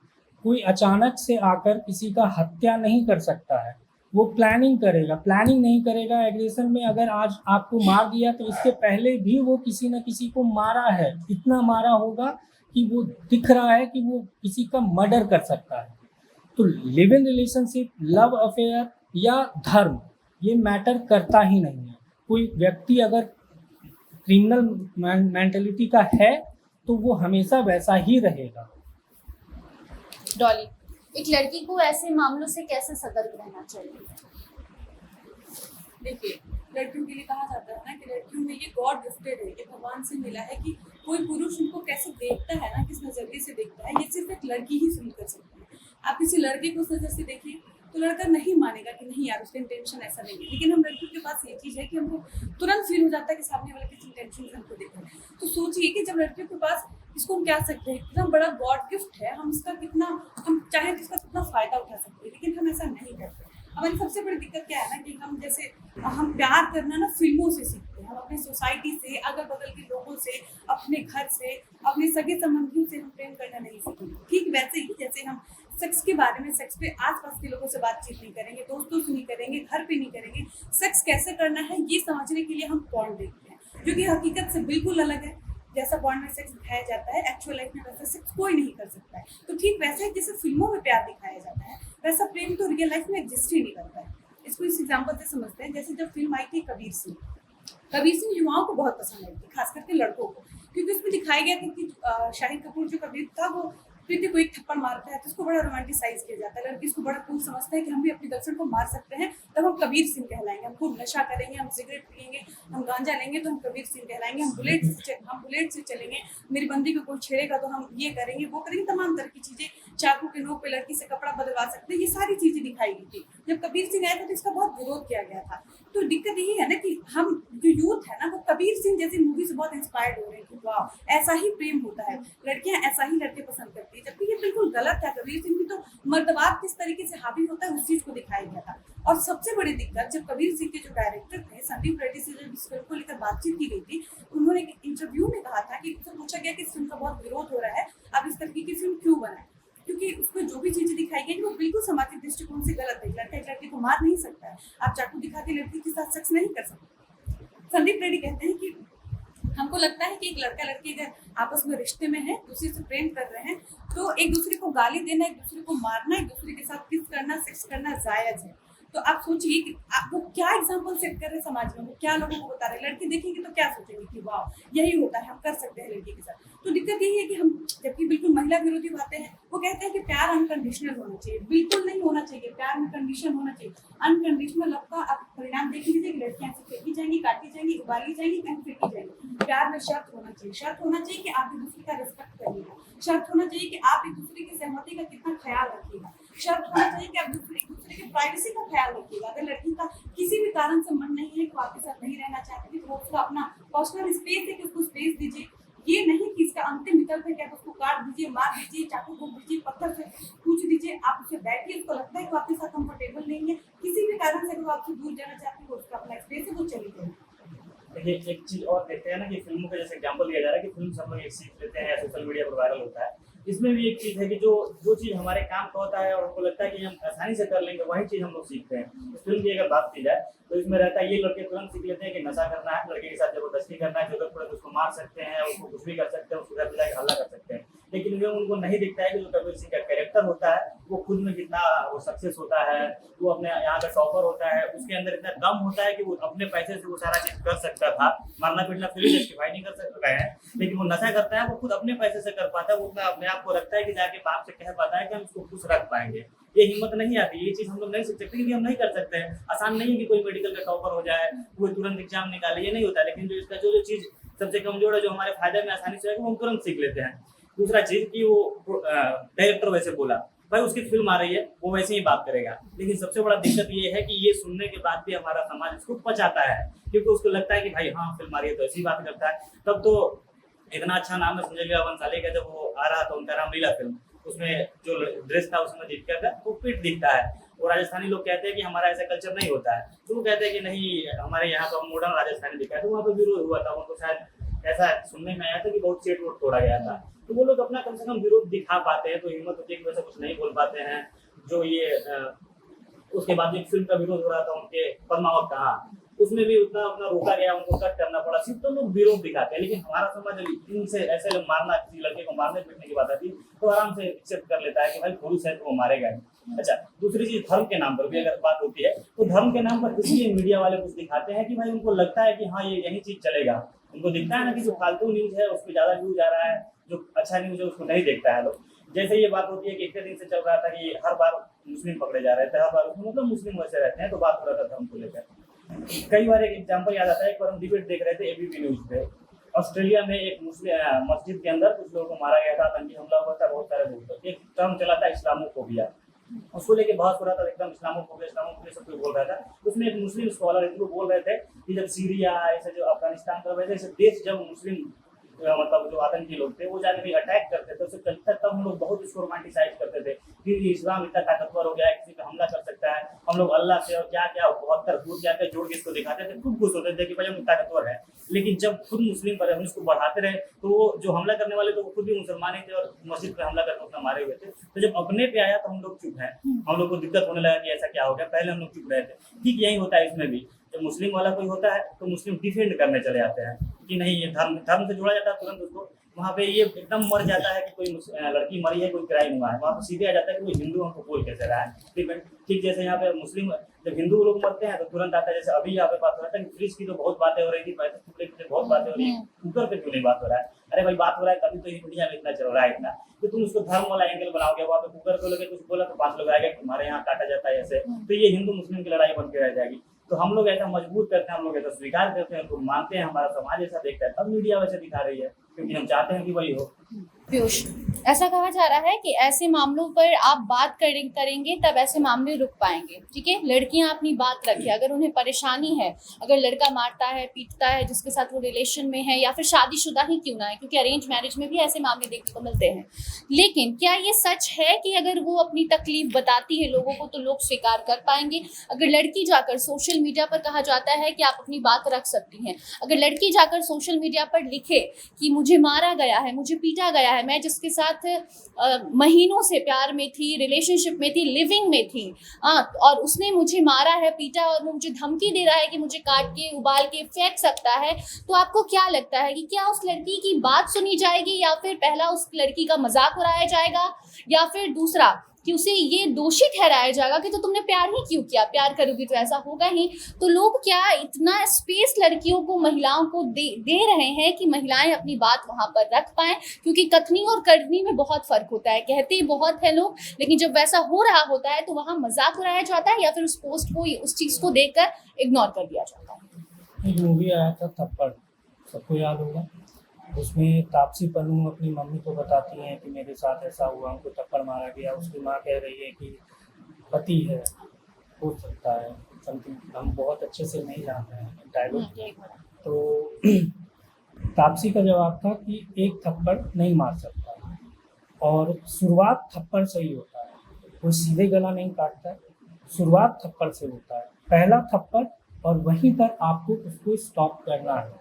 कोई अचानक से आकर किसी का हत्या नहीं कर सकता है, वो प्लानिंग करेगा, प्लानिंग नहीं करेगा। एग्रेशन में अगर आज आपको मार दिया तो इसके पहले भी वो किसी न किसी को मारा है, इतना मारा होगा कि वो दिख रहा है कि वो किसी का मर्डर कर सकता है। तो live in relationship, love affair या धर्म, ये मैटर करता ही नहीं है। कोई व्यक्ति अगर क्रिमिनल मेंटेलिटी का है तो वो हमेशा वैसा ही रहेगा। डॉली, एक लड़की को ऐसे मामलों से कैसे सतर्क रहना चाहिए? देखिए, लड़कियों के लिए कहा जाता है ना कि लड़कियों में ये गॉड गिफ्टेड है, ये भगवान से मिला है कि कोई पुरुष उनको कैसे देखता है ना, किस नजरिए से देखता है, ये सिर्फ एक लड़की ही फील कर सकती है। आप किसी लड़के को उस नजर से देखिए तो लड़का नहीं मानेगा कि नहीं यार उसका इंटेंशन ऐसा नहीं है, लेकिन हम लड़कियों के पास ये चीज़ है कि हमको तुरंत फील हो जाता है कि सामने वाला किस इंटेंशन से हमको देख रहा है। तो सोचिए कि जब लड़कियों के पास, इसको हम क्या सकते हैं, इतना बड़ा गॉड गिफ्ट है, हम इसका कितना, हम चाहे तो इसका कितना फ़ायदा उठा सकते हैं, लेकिन हम ऐसा नहीं करते। हमारी सबसे बड़ी दिक्कत क्या है ना कि हम जैसे हम प्यार करना ना फिल्मों से सीखते हैं, हम अपने सोसाइटी से, अगल बगल के लोगों से, अपने घर से, अपने सगे संबंधियों से हम प्रेम करना नहीं सीखेंगे। ठीक वैसे ही जैसे हम सेक्स के बारे में, सेक्स पे आसपास के लोगों से बातचीत नहीं करेंगे, दोस्तों से नहीं करेंगे, घर पे नहीं करेंगे, सेक्स कैसे करना है ये समझने के लिए हम पॉर्न देखते हैं, जो कि हकीकत से बिल्कुल अलग है। जैसा पॉर्न में सेक्स दिखाया जाता है, एक्चुअल लाइफ में वैसा सेक्स कोई नहीं कर सकता है। तो ठीक वैसे ही जैसे फिल्मों में प्यार दिखाया जाता है, वैसा प्रेम तो रियल लाइफ में एग्जिस्ट ही नहीं करता है। इसको इस एग्जाम्पल से समझते हैं, जैसे जब फिल्म आई थी कबीर सिंह युवाओं को बहुत पसंद आई थी, खास करके लड़कों को, क्योंकि उसमें दिखाया गया था कि शाहिद कपूर जो कबीर था वो प्रीति को एक थप्पड़ मारता है तो उसको बड़ा रोमांटिसाइज किया जाता है, लड़की इसको बड़ा कूल समझता है कि हम भी अपनी गर्लफ्रेंड को मार सकते हैं, तब हम कबीर सिंह कहलाएंगे, हम खूब नशा करेंगे, हम सिगरेट पियेंगे, हम गांजा लेंगे तो हम कबीर सिंह कहलाएंगे, हम बुलेट से चलेंगे, मेरी बंदी को कोई छेड़ेगा तो हम ये करेंगे वो करेंगे, तमाम तरह की चीजें, चाकू के नोक पे लड़की से कपड़ा बदलवा सकते हैं, ये सारी चीजें दिखाई गई थी। जब कबीर सिंह आए थे तो इसका बहुत विरोध किया गया था। तो दिक्कत यही है ना कि हम जो यूथ है ना वो कबीर सिंह जैसी मूवी से बहुत इंस्पायर्ड हो रहे हैं कि वाह ऐसा ही प्रेम होता है, लड़कियां ऐसा ही लड़के पसंद करती है, जबकि ये बिल्कुल गलत है। कबीर सिंह भी तो मर्दवाद किस तरीके से हावी होता है उस चीज को दिखाया गया था। और सबसे बड़ी दिक्कत, जब कबीर सिंह के जो डायरेक्टर थे संदीप रेड्डी से जब इस फिल्म को लेकर बातचीत की गई थी, उन्होंने एक इंटरव्यू में कहा था कि उससे पूछा गया कि इस फिल्म का बहुत विरोध हो रहा है, आप इस तरीके की फिल्म क्यों बनाए, क्योंकि उसमें जो भी चीजें दिखाई गई वो बिल्कुल सामाजिक दृष्टिकोण से गलत है। लड़का एक लड़की को मार नहीं सकता है, आप चाकू दिखा के लड़की के साथ सेक्स नहीं कर सकते। संदीप रेड्डी कहते हैं कि हमको लगता है कि एक लड़का लड़की अगर आपस में रिश्ते में है, दूसरे से प्रेम कर रहे हैं, तो एक दूसरे को गाली देना, एक दूसरे को मारना, एक दूसरे के साथ किस करना, सेक्स करना जायज है। तो आप सोचिए कि वो क्या एग्जाम्पल सेट कर रहे हैं समाज में, वो क्या लोगों को बता रहे हैं। लड़की देखेंगे तो क्या सोचेंगे कि वाह यही होता है, हम कर सकते हैं लड़की के साथ। तो दिक्कत यही है कि हम जबकि बिल्कुल महिला विरोधी बातें हैं, वो कहते हैं कि प्यार अनकंडीशनल होना चाहिए। बिल्कुल नहीं होना चाहिए, प्यार में कंडीशन होना चाहिए। अनकंडीशनल लव का आप परिणाम देख लीजिए कि लड़कियां ऐसे फेंकी जाएंगी, काटी जाएंगी, उबाली जाएंगी, कहीं फेंकी जाएंगी। प्यार में शर्त होना चाहिए, शर्त होना चाहिए कि आप एक दूसरे का रिस्पेक्ट करिएगा, शर्त होना चाहिए कि आप एक दूसरे की सहमति का कितना ख्याल रखिएगा, शर्त होना चाहिए कि आप एक दूसरे की प्राइवेसी का ख्याल रखिएगा। अगर लड़की का किसी भी कारण से मन नहीं है कि वो आपके साथ नहीं रहना चाहती तो उसका अपना पर्सनल स्पेस है कि उसको स्पेस दीजिए। ये नहीं कि इसका अंतिम विकल्प है कि आप उसको काट दीजिए, मार दीजिए, चाकू घोंप दीजिए, पत्थर से पूछ दीजिए। आप उससे बैठिए, उसको लगता है कि आपके साथ कंफर्टेबल नहीं है, किसी भी कारण से अगर वो आपसे दूर जाना चाहती है, उसका अपना स्पेस है, वो चली जाए। देखिए एक चीज और देखते हैं ना कि फिल्मों का जैसे एग्जांपल दिया जा रहा है कि फिल्म से हम लोग एक सीख लेते हैं या सोशल मीडिया पर वायरल होता है, इसमें भी एक चीज है कि जो चीज हमारे काम का होता है और हमको लगता है कि हम आसानी से कर लेंगे, वही चीज हम लोग सीखते हैं। इस फिल्म की अगर बात की जाए तो इसमें रहता है ये लड़के तुरंत सीख लेते हैं कि नशा करना है, लड़के के साथ जबरदस्ती करना है, जरूरत पड़े तो उसको मार सकते हैं, उसको कुछ भी कर सकते हैं, उसको घर पे जाकर हल्ला कर सकते हैं। लेकिन जो उनको नहीं दिखता है कि जो कबीर सिंह का कैरेक्टर होता है वो खुद में कितना वो सक्सेस होता है, वो अपने यहाँ का टॉपर होता है, उसके अंदर इतना दम होता है कि वो अपने पैसे से वो सारा चीज कर सकता था। मारना पीटना फिर जस्टिफाई नहीं कर रहे हैं, लेकिन वो नशा करता है, वो खुद अपने पैसे से कर पाता है, वो अपना अपने आप को रखता है कि जाके बाप से कह पाता है कि हम इसको खुश रख पाएंगे। ये हिम्मत नहीं आती, ये चीज हम लोग नहीं सीख सकते क्योंकि हम नहीं कर सकते हैं। आसान नहीं है कि कोई मेडिकल का टॉपर हो जाए, वो तुरंत एग्जाम निकाले, ये नहीं होता। लेकिन जो इसका जो चीज सबसे कमजोर है, जो हमारे फायदे में आसानी से है, वो हम तुरंत सीख लेते हैं। दूसरा चीज कि वो डायरेक्टर वैसे बोला, भाई उसकी फिल्म आ रही है वो वैसे ही बात करेगा, लेकिन सबसे बड़ा दिक्कत ये है कि ये सुनने के बाद भी हमारा समाज इसको पचाता है, क्योंकि उसको लगता है कि भाई हाँ फिल्म आ रही है तो ऐसी बात करता है। तब तो इतना अच्छा नाम है संजय लीला भंसाली का, जब वो आ रहा था उनका रामलीला फिल्म, उसमें जो ड्रेस था उसमें दिखता था वो पीठ दिखता है, और राजस्थानी लोग कहते हैं कि हमारा ऐसा कल्चर नहीं होता है, तो वो कहते हैं कि नहीं हमारे यहाँ तो मॉडर्न राजस्थानी दिखा है। तो वहाँ पर विरोध हुआ था, उनको शायद ऐसा सुनने में आया था कि बहुत चेट वोट तोड़ा गया था। तो वो लोग अपना कम से कम विरोध दिखा पाते हैं, तो हिम्मत होती है कि वैसे कुछ नहीं बोल पाते हैं। जो ये उसके बाद एक फिल्म का विरोध हो रहा था उनके पद्मावत का, उसमें भी उतना अपना रोका गया, उनको कट करना पड़ा, सिर्फ तो लोग विरोध दिखाते हैं। लेकिन हमारा समाज इनसे ऐसे लोग मारना, किसी लड़के को मारने पीटने की बात आती तो आराम से एक्सेप्ट कर लेता है कि भाई पुरुष है तो वो मारेगा। अच्छा, दूसरी चीज धर्म के नाम पर भी अगर बात होती है तो धर्म के नाम पर इसलिए मीडिया वाले कुछ दिखाते हैं कि भाई उनको लगता है कि हाँ ये यही चीज चलेगा। उनको दिखता है ना कि जो फालतू न्यूज है उस पर ज्यादा व्यूज आ रहा है, जो अच्छा न्यूज है उसको नहीं देखता है लोग। जैसे ये बात होती है कि इतने दिन से चल रहा था कि हर बार मुस्लिम पकड़े जा रहे थे, हर बार मतलब मुस्लिम वैसे रहते हैं, तो बात हो रहा था धर्म को लेकर। कई बार एक एग्जाम्पल याद आता है, एक बार हम डिबेट देख रहे थे एबीपी न्यूज पे, ऑस्ट्रेलिया में एक मुस्लिम मस्जिद के अंदर कुछ लोगों को मारा गया था, आतंकी हमला हुआ था, बहुत सारे लोग, एक टर्म चला था इस्लामोफोबिया, उसको लेके बहस हो रहा था, एकदम इस्लामोफोबिया सब कुछ बोल रहा था। उसमें एक मुस्लिम स्कॉलर वो बोल रहे थे कि जब सीरिया ऐसे जो अफगानिस्तान का वैसे देश जब मुस्लिम मतलब जो आतंकी लोग थे वो जाके भी अटैक करते थे, उससे तब हम लोग बहुत इसको रोमांटिसाइज करते थे कि इस्लाम इतना ताकतवर हो गया है, किसी पे हमला कर सकता है, हम लोग अल्लाह से और क्या क्या 72 क्या क्या जोड़ के इसको दिखाते थे, खूब खुश होते थे कि भाई हम ताकतवर है। लेकिन जब खुद मुस्लिम पर हम इसको बढ़ाते रहे तो वो जो हमला करने वाले थे वो खुद भी मुसलमान ही थे और मस्जिद पे हमला करके उसने मारे हुए थे। तो जब अपने पे आया तो हम लोग चुप हैं, हम लोग को दिक्कत होने लगा कि ऐसा क्या हो गया, पहले हम लोग चुप रहे थे। ठीक यही होता है इसमें भी, जब मुस्लिम वाला कोई होता है तो मुस्लिम डिफेंड करने चले जाते हैं कि नहीं ये धर्म से जोड़ा जाता है, तुरंत उसको वहाँ पे ये एकदम मर जाता है कि कोई लड़की मरी है, कोई क्राइम हुआ है, वहाँ पे सीधे आ जाता है कि कोई हिंदू हमको बोल कैसे रहा है। ठीक जैसे यहाँ पे मुस्लिम जब हिंदू लोग मरते हैं तो तुरंत आता है, जैसे अभी यहाँ पे बात हो रहा था कि फ्रिज की तो बहुत बातें हो रही थी, बहुत बातें हो रही है, कुकर पे क्यों नहीं बात हो रहा है। अरे भाई बात हो रहा है तभी तो ये दुनिया में इतना चल रहा है इतना, तो तुम उसको धर्म वाला एंगल बनाओगे, वहाँ पे कुकर खोलोगे कुछ बोला तो 5 लोग आएंगे तुम्हारे यहाँ काटा जाता है ऐसे, तो ये हिंदू मुस्लिम की लड़ाई बन के रह जाएगी। तो हम लोग ऐसा मजबूर करते हैं, हम लोग ऐसा स्वीकार करते हैं, उनको मानते हैं, हमारा समाज ऐसा देखता है, तब मीडिया वैसे दिखा रही है, क्योंकि हम चाहते हैं कि वही हो। पीयूष, ऐसा कहा जा रहा है कि ऐसे मामलों पर आप बात करेंगे तब ऐसे मामले रुक पाएंगे, ठीक है। लड़कियां अपनी बात रखें, अगर उन्हें परेशानी है, अगर लड़का मारता है पीटता है जिसके साथ वो रिलेशन में है, या फिर शादीशुदा ही क्यों ना है, क्योंकि अरेंज मैरिज में भी ऐसे मामले देखने को मिलते हैं। लेकिन क्या ये सच है कि अगर वो अपनी तकलीफ बताती है लोगों को तो लोग स्वीकार कर पाएंगे? अगर लड़की जाकर सोशल मीडिया पर, कहा जाता है कि आप अपनी बात रख सकती हैं, अगर लड़की जाकर सोशल मीडिया पर लिखे कि मुझे मारा गया है, मुझे पीटा गया है, मैं जिसके साथ महीनों से प्यार में थी, रिलेशनशिप में थी, लिविंग में थी, और उसने मुझे मारा है, पीटा, और वो मुझे धमकी दे रहा है कि मुझे काट के उबाल के फेंक सकता है, तो आपको क्या लगता है कि क्या उस लड़की की बात सुनी जाएगी, या फिर पहला उस लड़की का मजाक उड़ाया जाएगा, या फिर दूसरा कि उसे ये दोषी ठहराया जाएगा कि तो तुमने प्यार ही क्यों किया, प्यार करोगी तो ऐसा होगा ही। तो लोग क्या इतना स्पेस लड़कियों को, महिलाओं को दे रहे हैं कि महिलाएं अपनी बात वहां पर रख पाएं, क्योंकि कथनी और करनी में बहुत फर्क होता है। कहते बहुत है लोग, लेकिन जब वैसा हो रहा होता है तो वहां मजाक उड़ाया जाता है, या फिर उस पोस्ट को, उस चीज को देखकर इग्नोर कर दिया जाता है। एक मूवी आया था थप्पड़, सबको याद होगा। उसमें तापसी पन्नू अपनी मम्मी को बताती हैं कि मेरे साथ ऐसा हुआ, उनको थप्पड़ मारा गया। उसकी माँ कह रही है कि पति है, हो सकता है समथिंग, हम बहुत अच्छे से नहीं जान रहे हैं डायलॉग। तो तापसी का जवाब था कि एक थप्पड़ नहीं मार सकता, और शुरुआत थप्पड़ से ही होता है, वो सीधे गला नहीं काटता है, शुरुआत थप्पड़ से होता है, पहला थप्पड़, और वहीं पर आपको उसको स्टॉप करना है।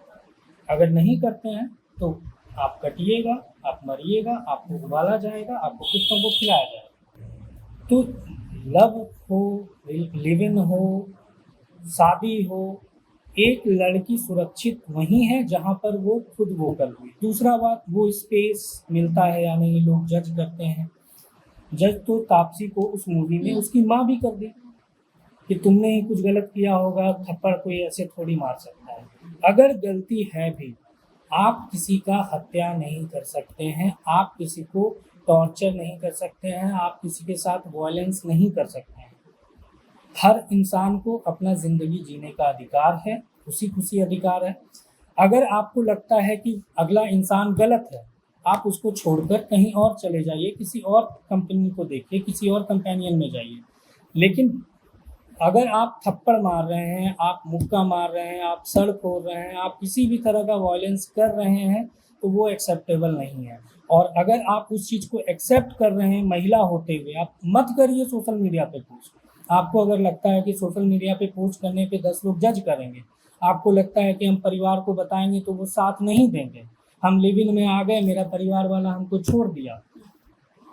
अगर नहीं करते हैं तो आप कटिएगा, आप मरिएगा, आपको उबाला जाएगा, आपको कुत्तों को खिलाया जाएगा। तो लव हो, लिव इन हो, शादी हो, एक लड़की सुरक्षित वहीं है जहां पर वो खुद वोकल हुई। दूसरा बात, वो स्पेस मिलता है या नहीं, लोग जज करते हैं। जज तो तापसी को उस मूवी में उसकी माँ भी कर दी कि तुमने ही कुछ गलत किया होगा, थप्पड़ कोई ऐसे थोड़ी मार सकता है। अगर गलती है भी, आप किसी का हत्या नहीं कर सकते हैं, आप किसी को टॉर्चर नहीं कर सकते हैं, आप किसी के साथ वायलेंस नहीं कर सकते हैं। हर इंसान को अपना ज़िंदगी जीने का अधिकार है, खुशी अधिकार है। अगर आपको लगता है कि अगला इंसान गलत है, आप उसको छोड़कर कहीं और चले जाइए, किसी और कंपनी को देखिए, किसी और कंपेनियन में जाइए। लेकिन अगर आप थप्पड़ मार रहे हैं, आप मुक्का मार रहे हैं, आप सर फोड़ रहे हैं, आप किसी भी तरह का वायलेंस कर रहे हैं, तो वो एक्सेप्टेबल नहीं है। और अगर आप उस चीज़ को एक्सेप्ट कर रहे हैं महिला होते हुए, आप मत करिए सोशल मीडिया पे पोस्ट। आपको अगर लगता है कि सोशल मीडिया पे पोस्ट करने पे 10 लोग जज करेंगे, आपको लगता है कि हम परिवार को बताएंगे तो वो साथ नहीं देंगे, हम लिव इन में आ गए, मेरा परिवार वाला हमको छोड़ दिया।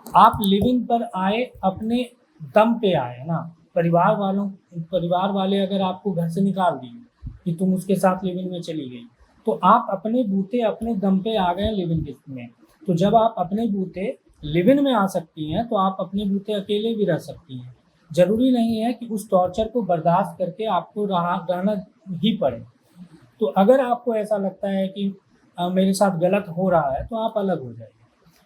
आप लिव इन पर आए, अपने दम पे आए ना। परिवार वाले अगर आपको घर से निकाल दिए कि तुम उसके साथ लिव इन में चली गई, तो आप अपने बूते अपने दम पे आ गए लिव इन में। तो जब आप अपने बूते लिव इन में आ सकती हैं, तो आप अपने बूते अकेले भी रह सकती हैं। ज़रूरी नहीं है कि उस टॉर्चर को बर्दाश्त करके आपको रहना ही पड़े। तो अगर आपको ऐसा लगता है कि मेरे साथ गलत हो रहा है, तो आप अलग हो जाइए।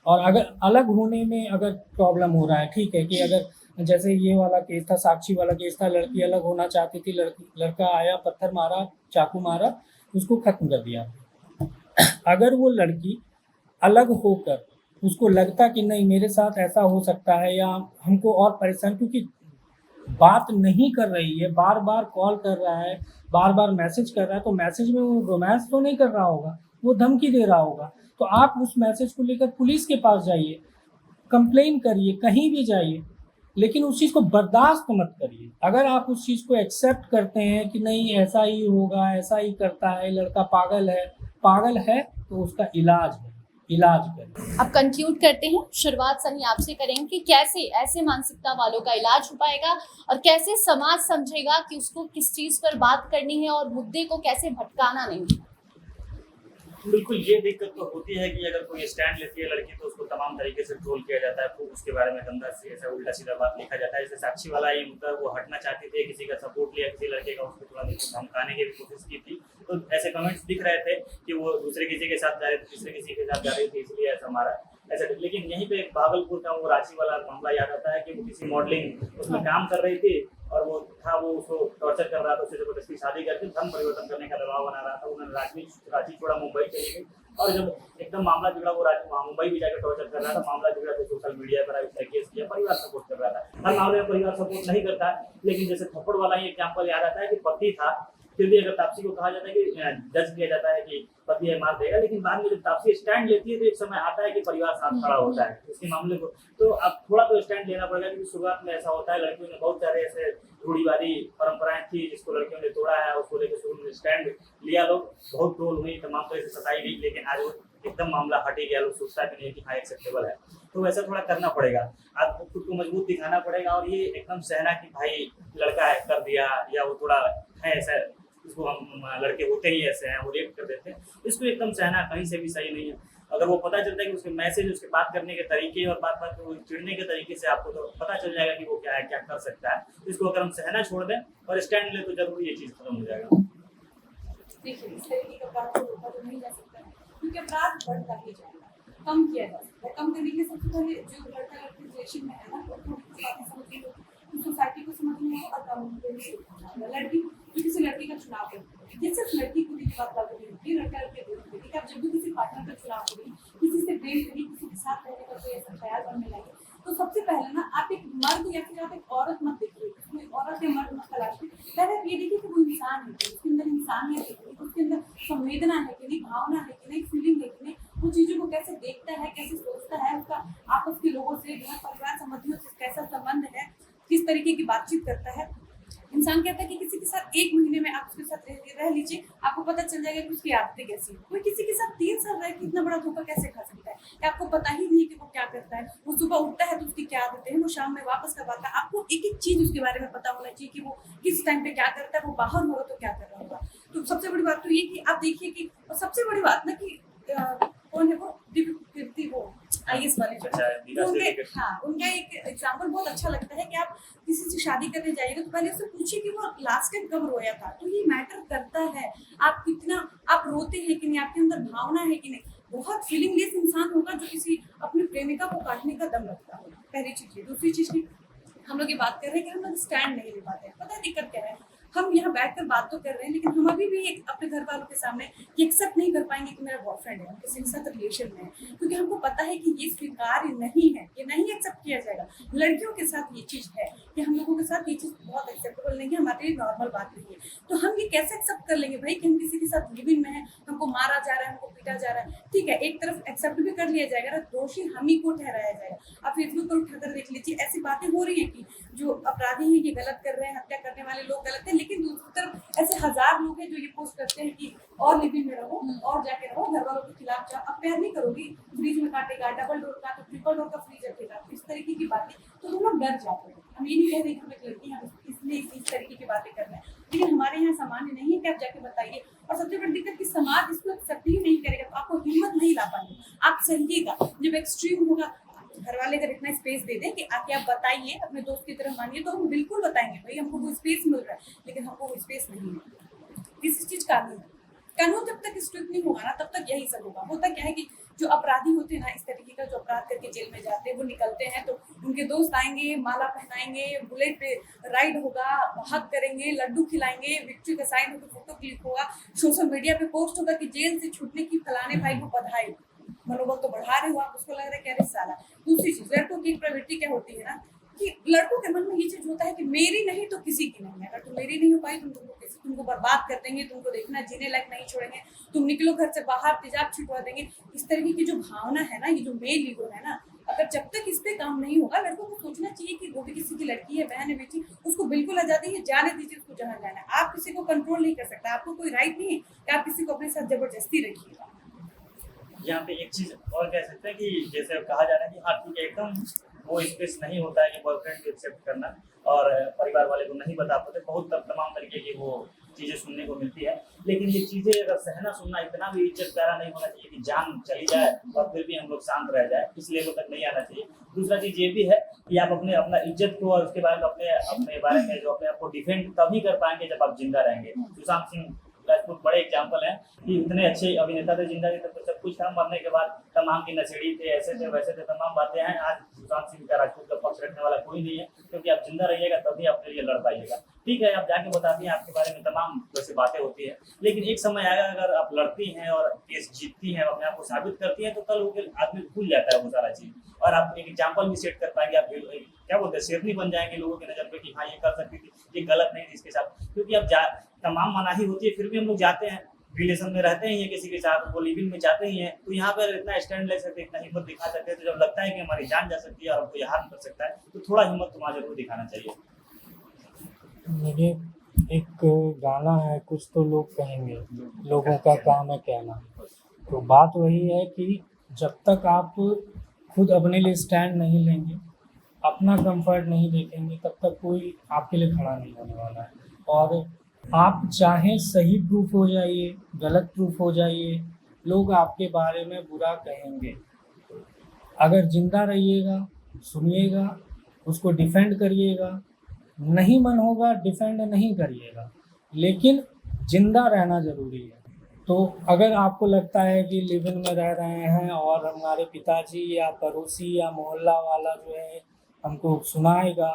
और अगर अलग होने में अगर प्रॉब्लम हो रहा है, ठीक है, कि अगर जैसे ये वाला केस था, साक्षी वाला केस था, लड़की अलग होना चाहती थी, लड़का आया, पत्थर मारा, चाकू मारा, उसको ख़त्म कर दिया। अगर वो लड़की अलग होकर उसको लगता कि नहीं मेरे साथ ऐसा हो सकता है, या हमको और परेशान, क्योंकि बात नहीं कर रही है, बार बार कॉल कर रहा है, बार बार मैसेज कर रहा है, तो मैसेज में वो रोमांस तो नहीं कर रहा होगा, वो धमकी दे रहा होगा। तो आप उस मैसेज को लेकर पुलिस के पास जाइए, कंप्लेन करिए, कहीं भी जाइए, लेकिन उस चीज़ को बर्दाश्त मत करिए। अगर आप उस चीज़ को एक्सेप्ट करते हैं कि नहीं ऐसा ही होगा, ऐसा ही करता है, लड़का पागल है तो उसका इलाज करें। अब कंक्लूड करते हैं, शुरुआत सनी आपसे करेंगे कि कैसे ऐसे मानसिकता वालों का इलाज हो पाएगा, और कैसे समाज समझेगा कि उसको किस चीज़ पर बात करनी है, और मुद्दे को कैसे भटकाना नहीं। बिल्कुल, ये दिक्कत तो होती है कि अगर कोई स्टैंड लेती है लड़की तो उसको तमाम तरीके से ट्रोल किया जाता है, खूब उसके बारे में गंदा से ऐसा उल्टा-सीधा बात लिखा जाता है। जैसे साक्षी वाला ही मुद्दा, वो हटना चाहती थी, किसी का सपोर्ट लिया, किसी लड़के का, उसको थोड़ा धमकाने की भी कोशिश की थी। तो ऐसे कमेंट्स दिख रहे थे कि वो दूसरे किसी के साथ जा रहे थे, तीसरे किसी के साथ जा रही थी, इसलिए ऐसा मारा। ऐसा, लेकिन यहीं पे भागलपुर का वो रांची वाला मामला याद आता है कि वो किसी मॉडलिंग उसमें काम कर रही थी और वो उसको टॉर्चर कर रहा था, उससे जबरदस्ती शादी करके धर्म परिवर्तन करने का दबाव बना रहा था। उन्होंने रांची छोड़ा, मुंबई चली गई और जब एकदम मामला बिगड़ा, वो वहाँ मुंबई भी जाकर टॉर्चर कर रहा था। मामला बिगड़ा तो सोशल मीडिया पर उसने केस किया, परिवार सपोर्ट कर रहा था। हर मामले में परिवार सपोर्ट नहीं करता, लेकिन जैसे थप्पड़ वाला ही एग्जाम्पल याद आता है कि पति था, फिर भी अगर तापसी को कहा जाता है कि जज किया जाता है कि पति है मार देगा, लेकिन बाद में जब तापसी स्टैंड लेती है तो एक समय आता है कि परिवार साथ खड़ा होता है उसके मामले को। तो अब थोड़ा तो स्टैंड लेना पड़ेगा, क्योंकि शुरुआत में ऐसा होता है, लड़कियों ने बहुत सारे ऐसे रूढ़िवादी परंपराएं थी जिसको लड़कियों ने तोड़ा है, उसको लेकर शुरू में स्टैंड लिया, लोग बहुत ट्रोल हुई, तमाम तरह से सताई गई, लेकिन आज वो एकदम मामला हट ही गया, लोग सोचता भी नहीं कि हाँ एक्सेप्टेबल है। तो वैसा थोड़ा करना पड़ेगा, आपको खुद को मजबूत दिखाना पड़ेगा और ये एकदम सहना कि भाई लड़का है कर दिया, या वो थोड़ा है ऐसा, इसको हम लड़के होते ही ऐसे हैं, वो रेप कर देते हैं, इसको एकदम सहना कहीं से भी सही नहीं है। अगर वो पता चलता है कि उसके मैसेज, उसके बात करने के तरीके और बात बात को चिढ़ने के तरीके से आपको तो पता चल जाएगा कि वो क्या है, क्या कर सकता है। तो इसको अगर हम सहना छोड़ दें और स्टैंड ले तो जरूर ये चीज़ खत्म हो जाएगा। देखिए, इस तरीके का अपराध तो रोका तो नहीं जा सकता है, क्योंकि अपराध बढ़ता ही जाएगा, कम किया जा सकता है। कम करने के सबसे पहले जो लड़का लड़की रिलेशन में है ना, तो बातें समझनी होगी, सोसाइटी को समझनी होगा और कानून को भी समझना होगा। लड़की जो किसी लड़की का चुनाव करती है, ये सिर्फ लड़की को भी बात लागू नहीं होती, लड़का लड़के दोनों को। ठीक है, आप जब भी किसी पार्टनर का चुनाव करें, किसी से प्रेम करें, किसी के साथ रहने का कोई ऐसा ख्याल बनने लगे, तो सबसे पहले ना आप एक मर्द या फिर आप एक औरत मत देखिए, कोई औरत या मर्द मत तलाशिए। पहले आप ये देखिए कि वो इंसान है, उसके अंदर इंसानियत है कि नहीं, उसके अंदर संवेदना है कि नहीं, भावना है कि नहीं, फीलिंग है कि नहीं, वो चीज़ों को कैसे देखता है, कैसे सोचता है, उसका आपस के लोगों से, घर परिवार संबंधियों से कैसा संबंध है, किस तरीके की बातचीत करता है। इंसान कहता है कि किसी के साथ 1 महीने में आप उसके साथ रह लीजिए, आपको पता चल जाएगा कि उसकी आदतें कैसी हैं। कोई किसी के साथ 3 साल रह के इतना बड़ा धोखा कैसे खा सकता है कि आपको पता ही नहीं कि वो क्या करता है। वो सुबह उठता है तो उसकी क्या आदतें हैं, वो शाम में वापस कब आता है, आपको एक एक चीज़ उसके बारे में पता होना चाहिए कि वो किस टाइम पे क्या करता है, वो बाहर होगा तो क्या कर रहा होगा। तो सबसे बड़ी बात तो ये कि आप देखिए कि, और सबसे बड़ी बात ना कि कौन है वो, कीर्ति, वो IAS वाले जो उनका एक एग्जाम्पल बहुत अच्छा लगता है कि आप किसी से शादी करने जाइएगा तो पहले उससे पूछिए कि वो लास्ट टाइम कब रोया था। तो ये मैटर करता है, आप कितना आप रोते हैं कि नहीं, आपके अंदर भावना है कि नहीं। बहुत फीलिंगलेस इंसान होगा जो किसी अपनी प्रेमिका को काटने का दम रखता है, पहली चीज। दूसरी चीज की हम लोग ये बात कर रहे हैं कि हम लोग स्टैंड नहीं ले पाते, पता है दिक्कत क्या है। हम यहाँ बैठकर बात तो कर रहे हैं, लेकिन हम अभी भी अपने घर वालों के सामने ये एक्सेप्ट नहीं कर पाएंगे कि मेरा बॉयफ्रेंड है, किसी के साथ रिलेशन में है, क्योंकि हमको पता है कि ये स्वीकार्य नहीं है, ये नहीं एक्सेप्ट किया जाएगा। लड़कियों के साथ ये चीज़ है कि हम लोगों के साथ ये चीज़ बहुत एक्सेप्टेबल नहीं है, हमारे लिए नॉर्मल बात नहीं है। तो हम ये कैसे एक्सेप्ट कर लेंगे भाई कि हम किसी के साथ लिविंग में है, हमको मारा जा रहा है, हमको पीटा जा रहा है। ठीक है, एक तरफ एक्सेप्ट भी कर लिया जाएगा, दोषी हम ही को ठहराया जाएगा। आप फेसबुक पर उठाकर देख लीजिए, ऐसी बातें हो रही है कि जो अपराधी हैं ये गलत कर रहे हैं, हत्या करने वाले लोग गलत हैं, लेकिन दूसरी तरफ ऐसे 1000 लोग हैं जो ये पोस्ट करते हैं कि और लिविंग में रहो और जाके रहो, घर वालों के खिलाफ जाओ, अब प्यार नहीं करोगी, फ्रिज में काटेगा, डबल डोर का तो ट्रिपल डोर का फ्रिज रखेगा, इस तरीके की बातें। तो हम लोग डर जाते हैं। हम ये नहीं कह रहे कि हम एक लड़की हैं इसलिए इस तरीके की बातें करना है, लेकिन हमारे यहाँ सामान्य नहीं है कि आप जाके बताइए। और सबसे बड़ी दिक्कत कि समाज इसको एक्सेप्ट ही नहीं करेगा, तो आपको हिम्मत नहीं ला पाएंगे। आप सहिएगा, जब एक्सट्रीम होगा, घर वाले अगर इतना स्पेस दे दें कि आके आप बताइए, अपने दोस्त की तरह मानिए, तो हम बिल्कुल बताएंगे भाई हमको वो स्पेस मिल रहा है, लेकिन हमको वो स्पेस नहीं है। किसी चीज कानून जब तक स्ट्रिक्ट नहीं होगा ना, तब तक यही सब होगा। होता क्या है कि जो अपराधी होते हैं ना, इस तरीके का जो अपराध करके जेल में जाते हैं, वो निकलते हैं तो उनके दोस्त आएंगे, माला पहनाएंगे, बुलेट पे राइड होगा, हक करेंगे, लड्डू खिलाएंगे, विक्ट्री का साइन होकर फोटो क्लिक होगा, सोशल मीडिया पे पोस्ट होगा कि जेल से छूटने की फलाने भाई को बधाई। मनोबल तो बढ़ा रहे हो आप, उसको लग रहा है क्या साला। दूसरी चीज, लड़कों की प्रवृत्ति क्या होती है ना कि लड़कों के मन में ये चीज होता है कि मेरी नहीं तो किसी की नहीं है, अगर तुम मेरी नहीं हो पाई तुमको बर्बाद कर देंगे, तुमको देखना जीने लायक नहीं छोड़ेंगे, तुम निकलो घर से बाहर, तेजाब छिटवा देंगे। इस तरीके की जो भावना है ना, ये जो मेल ईगो है ना, अगर जब तक इस पे काम नहीं होगा, लड़कों को सोचना चाहिए कि वो भी किसी की लड़की है, बहन है, बेटी, उसको बिल्कुल आजादी है, जाने दीजिए उसको जहाँ जाना है। आप किसी को कंट्रोल नहीं कर सकता, आपको कोई राइट नहीं है कि आप किसी को अपने साथ जबरदस्ती रखिएगा। यहाँ पे एक चीज और कह सकते हैं कि जैसे कहा जा रहा है कि हाँ ठीक है, एकदम वो स्पेस नहीं होता है कि बॉयफ्रेंड को एक्सेप्ट करना, और परिवार वाले को नहीं बता पाते, बहुत तमाम तरीके की वो चीजें सुनने को मिलती है। लेकिन ये चीजें अगर सहना सुनना इतना भी इज्जत प्यारा नहीं होना चाहिए कि जान चली जाए और फिर भी हम लोग शांत रह जाए, इस लेवल तक नहीं आना चाहिए। दूसरा चीज ये भी है कि आप अपने अपना इज्जत को और उसके बारे में अपने अपने बारे में जो अपने आप को डिफेंड तभी कर पाएंगे जब आप जिंदा रहेंगे। सुशांत सिंह राजपूत बड़े एग्जाम्पल हैं कि इतने अच्छे अभिनेता थे, जिंदा थे तो सब कुछ था, मरने के बाद तमाम की नशेड़ी थे, ऐसे थे वैसे थे, तमाम बातें हैं। आज सुशांत सिंह का राजपूत का पक्ष रखने वाला कोई नहीं है, क्योंकि आप जिंदा रहिएगा तभी अपने लिए लड़ पाइएगा। ठीक है, आप जाके बताती हैं, आपके बारे में तमाम वैसे बातें होती है, लेकिन एक समय आएगा अगर आप लड़ती हैं और केस जीतती हैं, अपने आप को साबित करती हैं, तो कल वो आदमी भूल जाता है वो सारा चीज, और आप एक एग्जाम्पल भी सेट कर पाएंगे। आप क्या बोलते हैं, शेरनी बन जाएंगे लोगों की नजर पे कि हाँ ये कर सकती थी, ये गलत नहीं थी इसके साथ। क्योंकि अब तमाम मनाही होती है, फिर भी हम लोग जाते हैं, रिलेशन में रहते ही हैं किसी के साथ, वो लिविंग में जाते ही हैं, तो यहाँ पर इतना स्टैंड ले सकते, इतना हिम्मत दिखा सकते हैं। तो जब लगता है कि हमारी जान जा सकती है और हमको ये हाथ कर सकता है, तो थोड़ा हिम्मत तो वहाँ जरूर दिखाना चाहिए। मुझे एक गाना है, कुछ तो लोग कहेंगे, लोगों का काम है कहना। तो बात वही है कि जब तक आप खुद अपने लिए स्टैंड नहीं लेंगे, अपना कंफर्ट नहीं देखेंगे, तब तक कोई आपके लिए खड़ा नहीं होने वाला है। और आप चाहे सही प्रूफ हो जाइए, गलत प्रूफ हो जाइए, लोग आपके बारे में बुरा कहेंगे। अगर जिंदा रहिएगा, सुनिएगा, उसको डिफेंड करिएगा, नहीं मन होगा डिफेंड नहीं करिएगा, लेकिन जिंदा रहना ज़रूरी है। तो अगर आपको लगता है कि लिव इन में रह रहे हैं और हमारे पिताजी या पड़ोसी या मोहल्ला वाला जो है हमको सुनाएगा,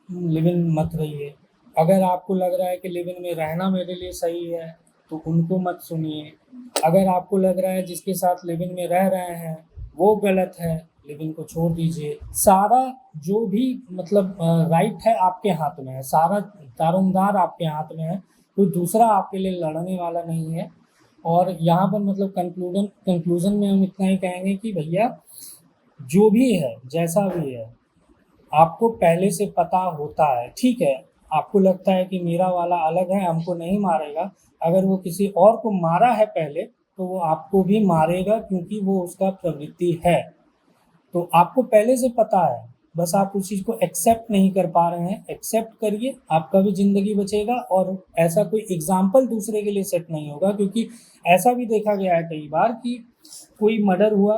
लिव इन मत रहिए। अगर आपको लग रहा है कि लिव इन में रहना मेरे लिए सही है, तो उनको मत सुनिए। अगर आपको लग रहा है जिसके साथ लिव इन में रह रहे हैं वो गलत है, लिव इन को छोड़ दीजिए। सारा जो भी मतलब राइट है आपके हाथ में है, सारा दारोमदार आपके हाथ में है, कोई दूसरा आपके लिए लड़ने वाला नहीं है। और यहाँ पर मतलब कंक्लूजन में हम इतना ही कहेंगे कि भैया जो भी है, जैसा भी है, आपको पहले से पता होता है। ठीक है, आपको लगता है कि मेरा वाला अलग है, हमको नहीं मारेगा, अगर वो किसी और को मारा है पहले तो वो आपको भी मारेगा, क्योंकि वो उसका प्रवृत्ति है। तो आपको पहले से पता है, बस आप उस चीज़ को एक्सेप्ट नहीं कर पा रहे हैं। एक्सेप्ट करिए, आपका भी ज़िंदगी बचेगा और ऐसा कोई एग्जाम्पल दूसरे के लिए सेट नहीं होगा। क्योंकि ऐसा भी देखा गया है कई बार कि कोई मर्डर हुआ,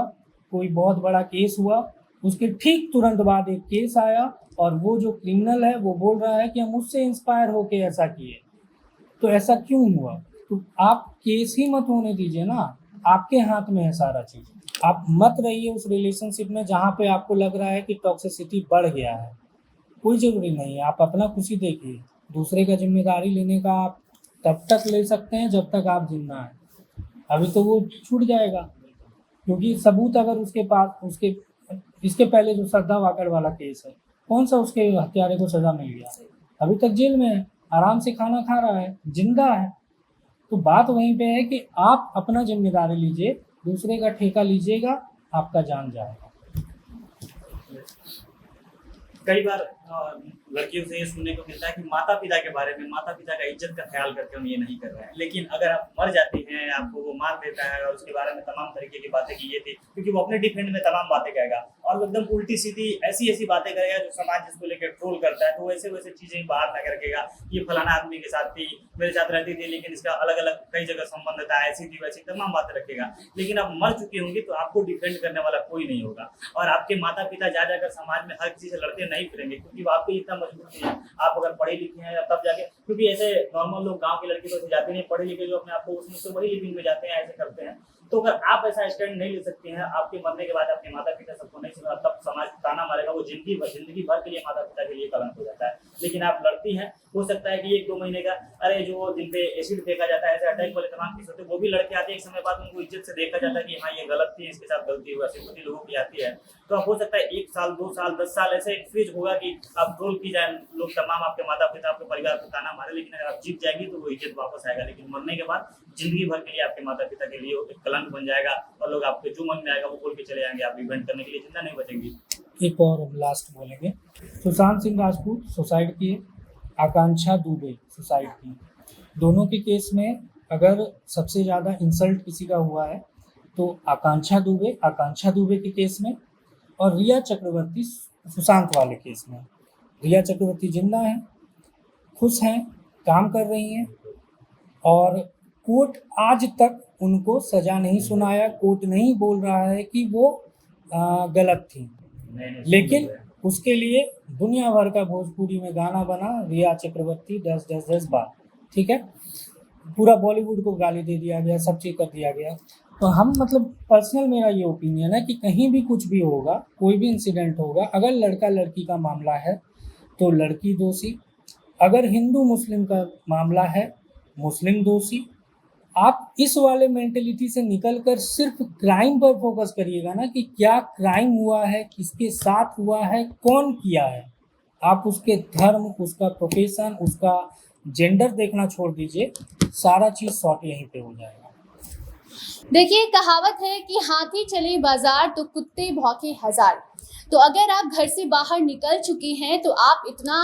कोई बहुत बड़ा केस हुआ, उसके ठीक तुरंत बाद एक केस आया और वो जो क्रिमिनल है वो बोल रहा है कि हम उससे इंस्पायर होके ऐसा किए। तो ऐसा क्यों हुआ? तो आप केस ही मत होने दीजिए ना, आपके हाथ में है सारा चीज़। आप मत रहिए उस रिलेशनशिप में जहाँ पे आपको लग रहा है कि टॉक्सिसिटी बढ़ गया है। कोई ज़रूरी नहीं है, आप अपना खुशी देखिए। दूसरे का जिम्मेदारी लेने का आप तब तक ले सकते हैं जब तक आप जिंदा हैं, अभी तो वो छूट जाएगा। क्योंकि सबूत अगर उसके पास, उसके इसके पहले जो श्रद्धा वाकड़ वाला केस है, कौन सा उसके हत्यारे को सज़ा मिल गया? अभी तक जेल में है, आराम से खाना खा रहा है, जिंदा है। तो बात वहीं पे है कि आप अपना जिम्मेदारी लीजिए, दूसरे का ठेका लीजिएगा, आपका जान जाएगा। कई बार लड़कियों से ये सुनने को मिलता है कि माता पिता के बारे में, माता पिता का इज्जत का ख्याल करके हम ये नहीं कर रहे हैं। लेकिन अगर आप मर जाती हैं, आपको वो मार देता है और उसके बारे में तमाम तरीके की बातें की ये थी, क्योंकि वो अपने डिफेंड में तमाम बातें कहेगा और वो एकदम उल्टी सीधी ऐसी बातें करेगा जो समाज जिसको लेकर ट्रोल करता है, तो वैसे वैसे चीजें बाहर ना रखेगा। ये फलाना आदमी के साथ थी, मेरे साथ रहती थी, लेकिन इसका अलग अलग कई जगह संबंध था, ऐसी थी वैसी, तमाम बातें रखेगा। लेकिन आप मर चुकी होंगी तो आपको डिफेंड करने वाला कोई नहीं होगा। और आपके माता पिता जा जाकर समाज में हर किसी से लड़ते नहीं फिरेंगे, क्योंकि वो आपके इतना मजबूत नहीं है। आप अगर पढ़े लिखे हैं तब जाके, क्योंकि ऐसे नॉर्मल लोग गांव की लड़की तो जाते नहीं, पढ़े लिखे जो अपने आप को उसमें से वही लिविंग में जाते हैं, ऐसे करते हैं। तो अगर आप ऐसा स्टैंड नहीं ले सकते हैं, आपके मरने के बाद अपने माता पिता सबको नहीं सुना, तब समाज ताना मारेगा, वो जिंदगी भर के लिए माता पिता के लिए कलंक हो जाता है। लेकिन आप लड़ती हैं, हो सकता है कि 1-2 महीने का, अरे जो जिन पे एसिड फेंका जाता है, ऐसे अटैक वाले तमाम केस होते हैं, वो भी लड़के आते हैं, एक समय बाद उनको इज्जत से देखा जाता है कि हाँ ये गलत थी, इसके साथ गलती हुआ, सिंपैथी लोगों की आती है। तो अब हो सकता है 1 साल 2 साल 10 साल ऐसे एक फेज होगा कि आप ट्रोल की जाए, लोग तमाम आपके माता पिता आपके परिवार को ताना मारे, लेकिन अगर आप जीत जाएंगी तो वो इज्जत वापस आएगा। लेकिन मरने के बाद जिंदगी भर के लिए आपके माता पिता के लिए एक कलंक बन जाएगा और लोग आपके जो मन में आएगा वो बोल के चले जाएंगे, आप इवेंट करने के लिए जिंदा नहीं बचेंगी। एक और लास्ट बोलेंगे, सुशांत सिंह राजपूत सुसाइड किए, आकांक्षा दुबे सुसाइड की। दोनों के केस में अगर सबसे ज़्यादा इंसल्ट किसी का हुआ है तो आकांक्षा दुबे के केस में, और रिया चक्रवर्ती सुशांत वाले केस में। रिया चक्रवर्ती जिंदा हैं, खुश हैं, काम कर रही हैं, और कोर्ट आज तक उनको सजा नहीं सुनाया, कोर्ट नहीं बोल रहा है कि वो गलत थी। लेकिन उसके लिए दुनिया भर का भोजपुरी में गाना बना, रिया चक्रवर्ती 10-10-10 बार, ठीक है, पूरा बॉलीवुड को गाली दे दिया गया, सब चीज़ कर दिया गया। तो हम मतलब पर्सनल मेरा ये ओपिनियन है कि कहीं भी कुछ भी होगा, कोई भी इंसिडेंट होगा, अगर लड़का लड़की का मामला है तो लड़की दोषी, अगर हिंदू मुस्लिम का मामला है मुस्लिम दोषी। आप इस वाले मेंटेलिटी से निकलकर सिर्फ क्राइम पर फोकस करिएगा ना, कि क्या क्राइम हुआ है, किसके साथ हुआ है, कौन किया है। आप उसके धर्म, उसका प्रोफेशन, उसका जेंडर देखना छोड़ दीजिए, सारा चीज़ सॉर्ट यहीं पे हो जाएगा। देखिए, कहावत है कि हाथी चले बाजार तो कुत्ते भौंके हजार। तो अगर आप घर से बाहर निकल चुके हैं तो आप इतना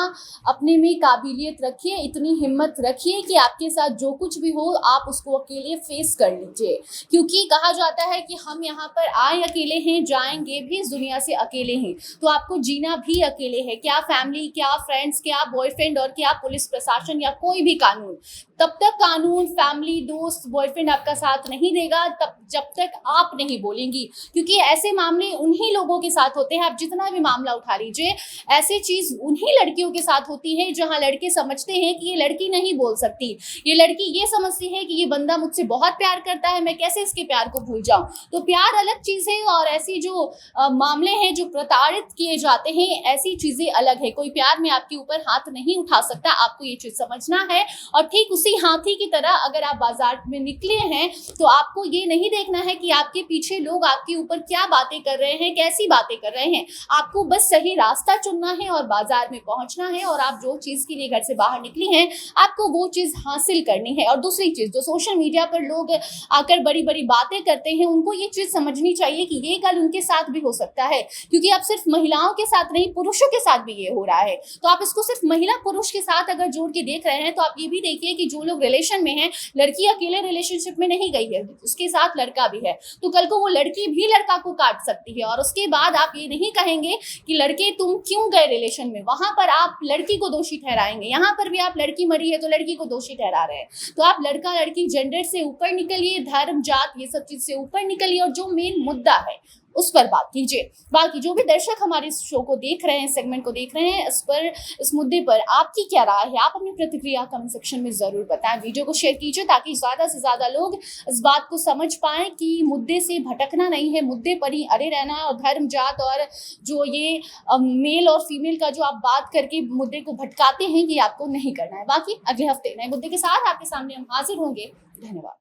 अपने में काबिलियत रखिए, इतनी हिम्मत रखिए कि आपके साथ जो कुछ भी हो आप उसको अकेले फेस कर लीजिए। क्योंकि कहा जाता है कि हम यहाँ पर आए अकेले हैं, जाएंगे भी इस दुनिया से अकेले हैं, तो आपको जीना भी अकेले है। क्या फैमिली, क्या फ्रेंड्स, क्या बॉयफ्रेंड और क्या पुलिस प्रशासन या कोई भी कानून, तब तक कानून, फैमिली, दोस्त, बॉयफ्रेंड आपका साथ नहीं देगा तब जब तक आप नहीं बोलेंगी। क्योंकि ऐसे मामले उन्हीं लोगों के साथ होते हैं, आप जितना भी मामला उठा लीजिए, ऐसी चीज उन्हीं लड़कियों के साथ होती है जहां लड़के समझते हैं कि ये लड़की नहीं बोल सकती, ये लड़की ये समझती है कि ये बंदा मुझसे बहुत प्यार करता है, मैं कैसे इसके प्यार को भूल जाऊं। तो प्यार अलग चीज है और ऐसी जो मामले हैं जो प्रताड़ित किए जाते हैं, ऐसी चीजें अलग है। कोई प्यार में आपके ऊपर हाथ नहीं उठा सकता, आपको ये चीज समझना है। और ठीक उसी हाथी की तरह अगर आप बाजार में निकले हैं तो आपको ये नहीं देखना है कि आपके पीछे लोग आपके ऊपर क्या बातें कर रहे हैं, कैसी बातें कर रहे हैं। आपको बस सही रास्ता चुनना है और बाजार में पहुंचना है, और आप जो चीज के लिए घर से बाहर निकली हैं आपको वो चीज हासिल करनी है। और दूसरी चीज, जो सोशल मीडिया पर लोग आकर बड़ी बड़ी बातें करते हैं, उनको ये चीज समझनी चाहिए कि ये कल उनके साथ भी हो सकता है। क्योंकि अब सिर्फ महिलाओं के साथ नहीं, पुरुषों के साथ भी ये हो रहा है। तो आप इसको सिर्फ महिला पुरुष के साथ अगर जोड़ के देख रहे हैं तो आप ये भी देखिए कि जो लोग रिलेशन में हैं, लड़की अकेले रिलेशनशिप में नहीं गई है, उसके साथ लड़का भी है, तो कल को वो लड़की भी लड़का को काट सकती है। और उसके बाद आप ये नहीं कहेंगे कि लड़के तुम क्यों गए रिलेशन में, वहां पर आप लड़की को दोषी ठहराएंगे। यहाँ पर भी आप लड़की मरी है तो लड़की को दोषी ठहरा रहे हैं। तो आप लड़का लड़की जेंडर से ऊपर निकलिए, धर्म, जात, ये सब चीज से ऊपर निकलिए और जो मेन मुद्दा है उस पर बात कीजिए। बाकी जो भी दर्शक हमारे इस शो को देख रहे हैं, सेगमेंट को देख रहे हैं, इस मुद्दे पर आपकी क्या राय है, आप अपनी प्रतिक्रिया कमेंट सेक्शन में जरूर बताएं। वीडियो को शेयर कीजिए ताकि ज्यादा से ज्यादा लोग इस बात को समझ पाएं कि मुद्दे से भटकना नहीं है, मुद्दे पर ही अड़े रहना है। और धर्म, जात और जो ये मेल और फीमेल का जो आप बात करके मुद्दे को भटकाते हैं, ये आपको नहीं करना है। बाकी अगले हफ्ते नए मुद्दे के साथ आपके सामने हम हाजिर होंगे। धन्यवाद।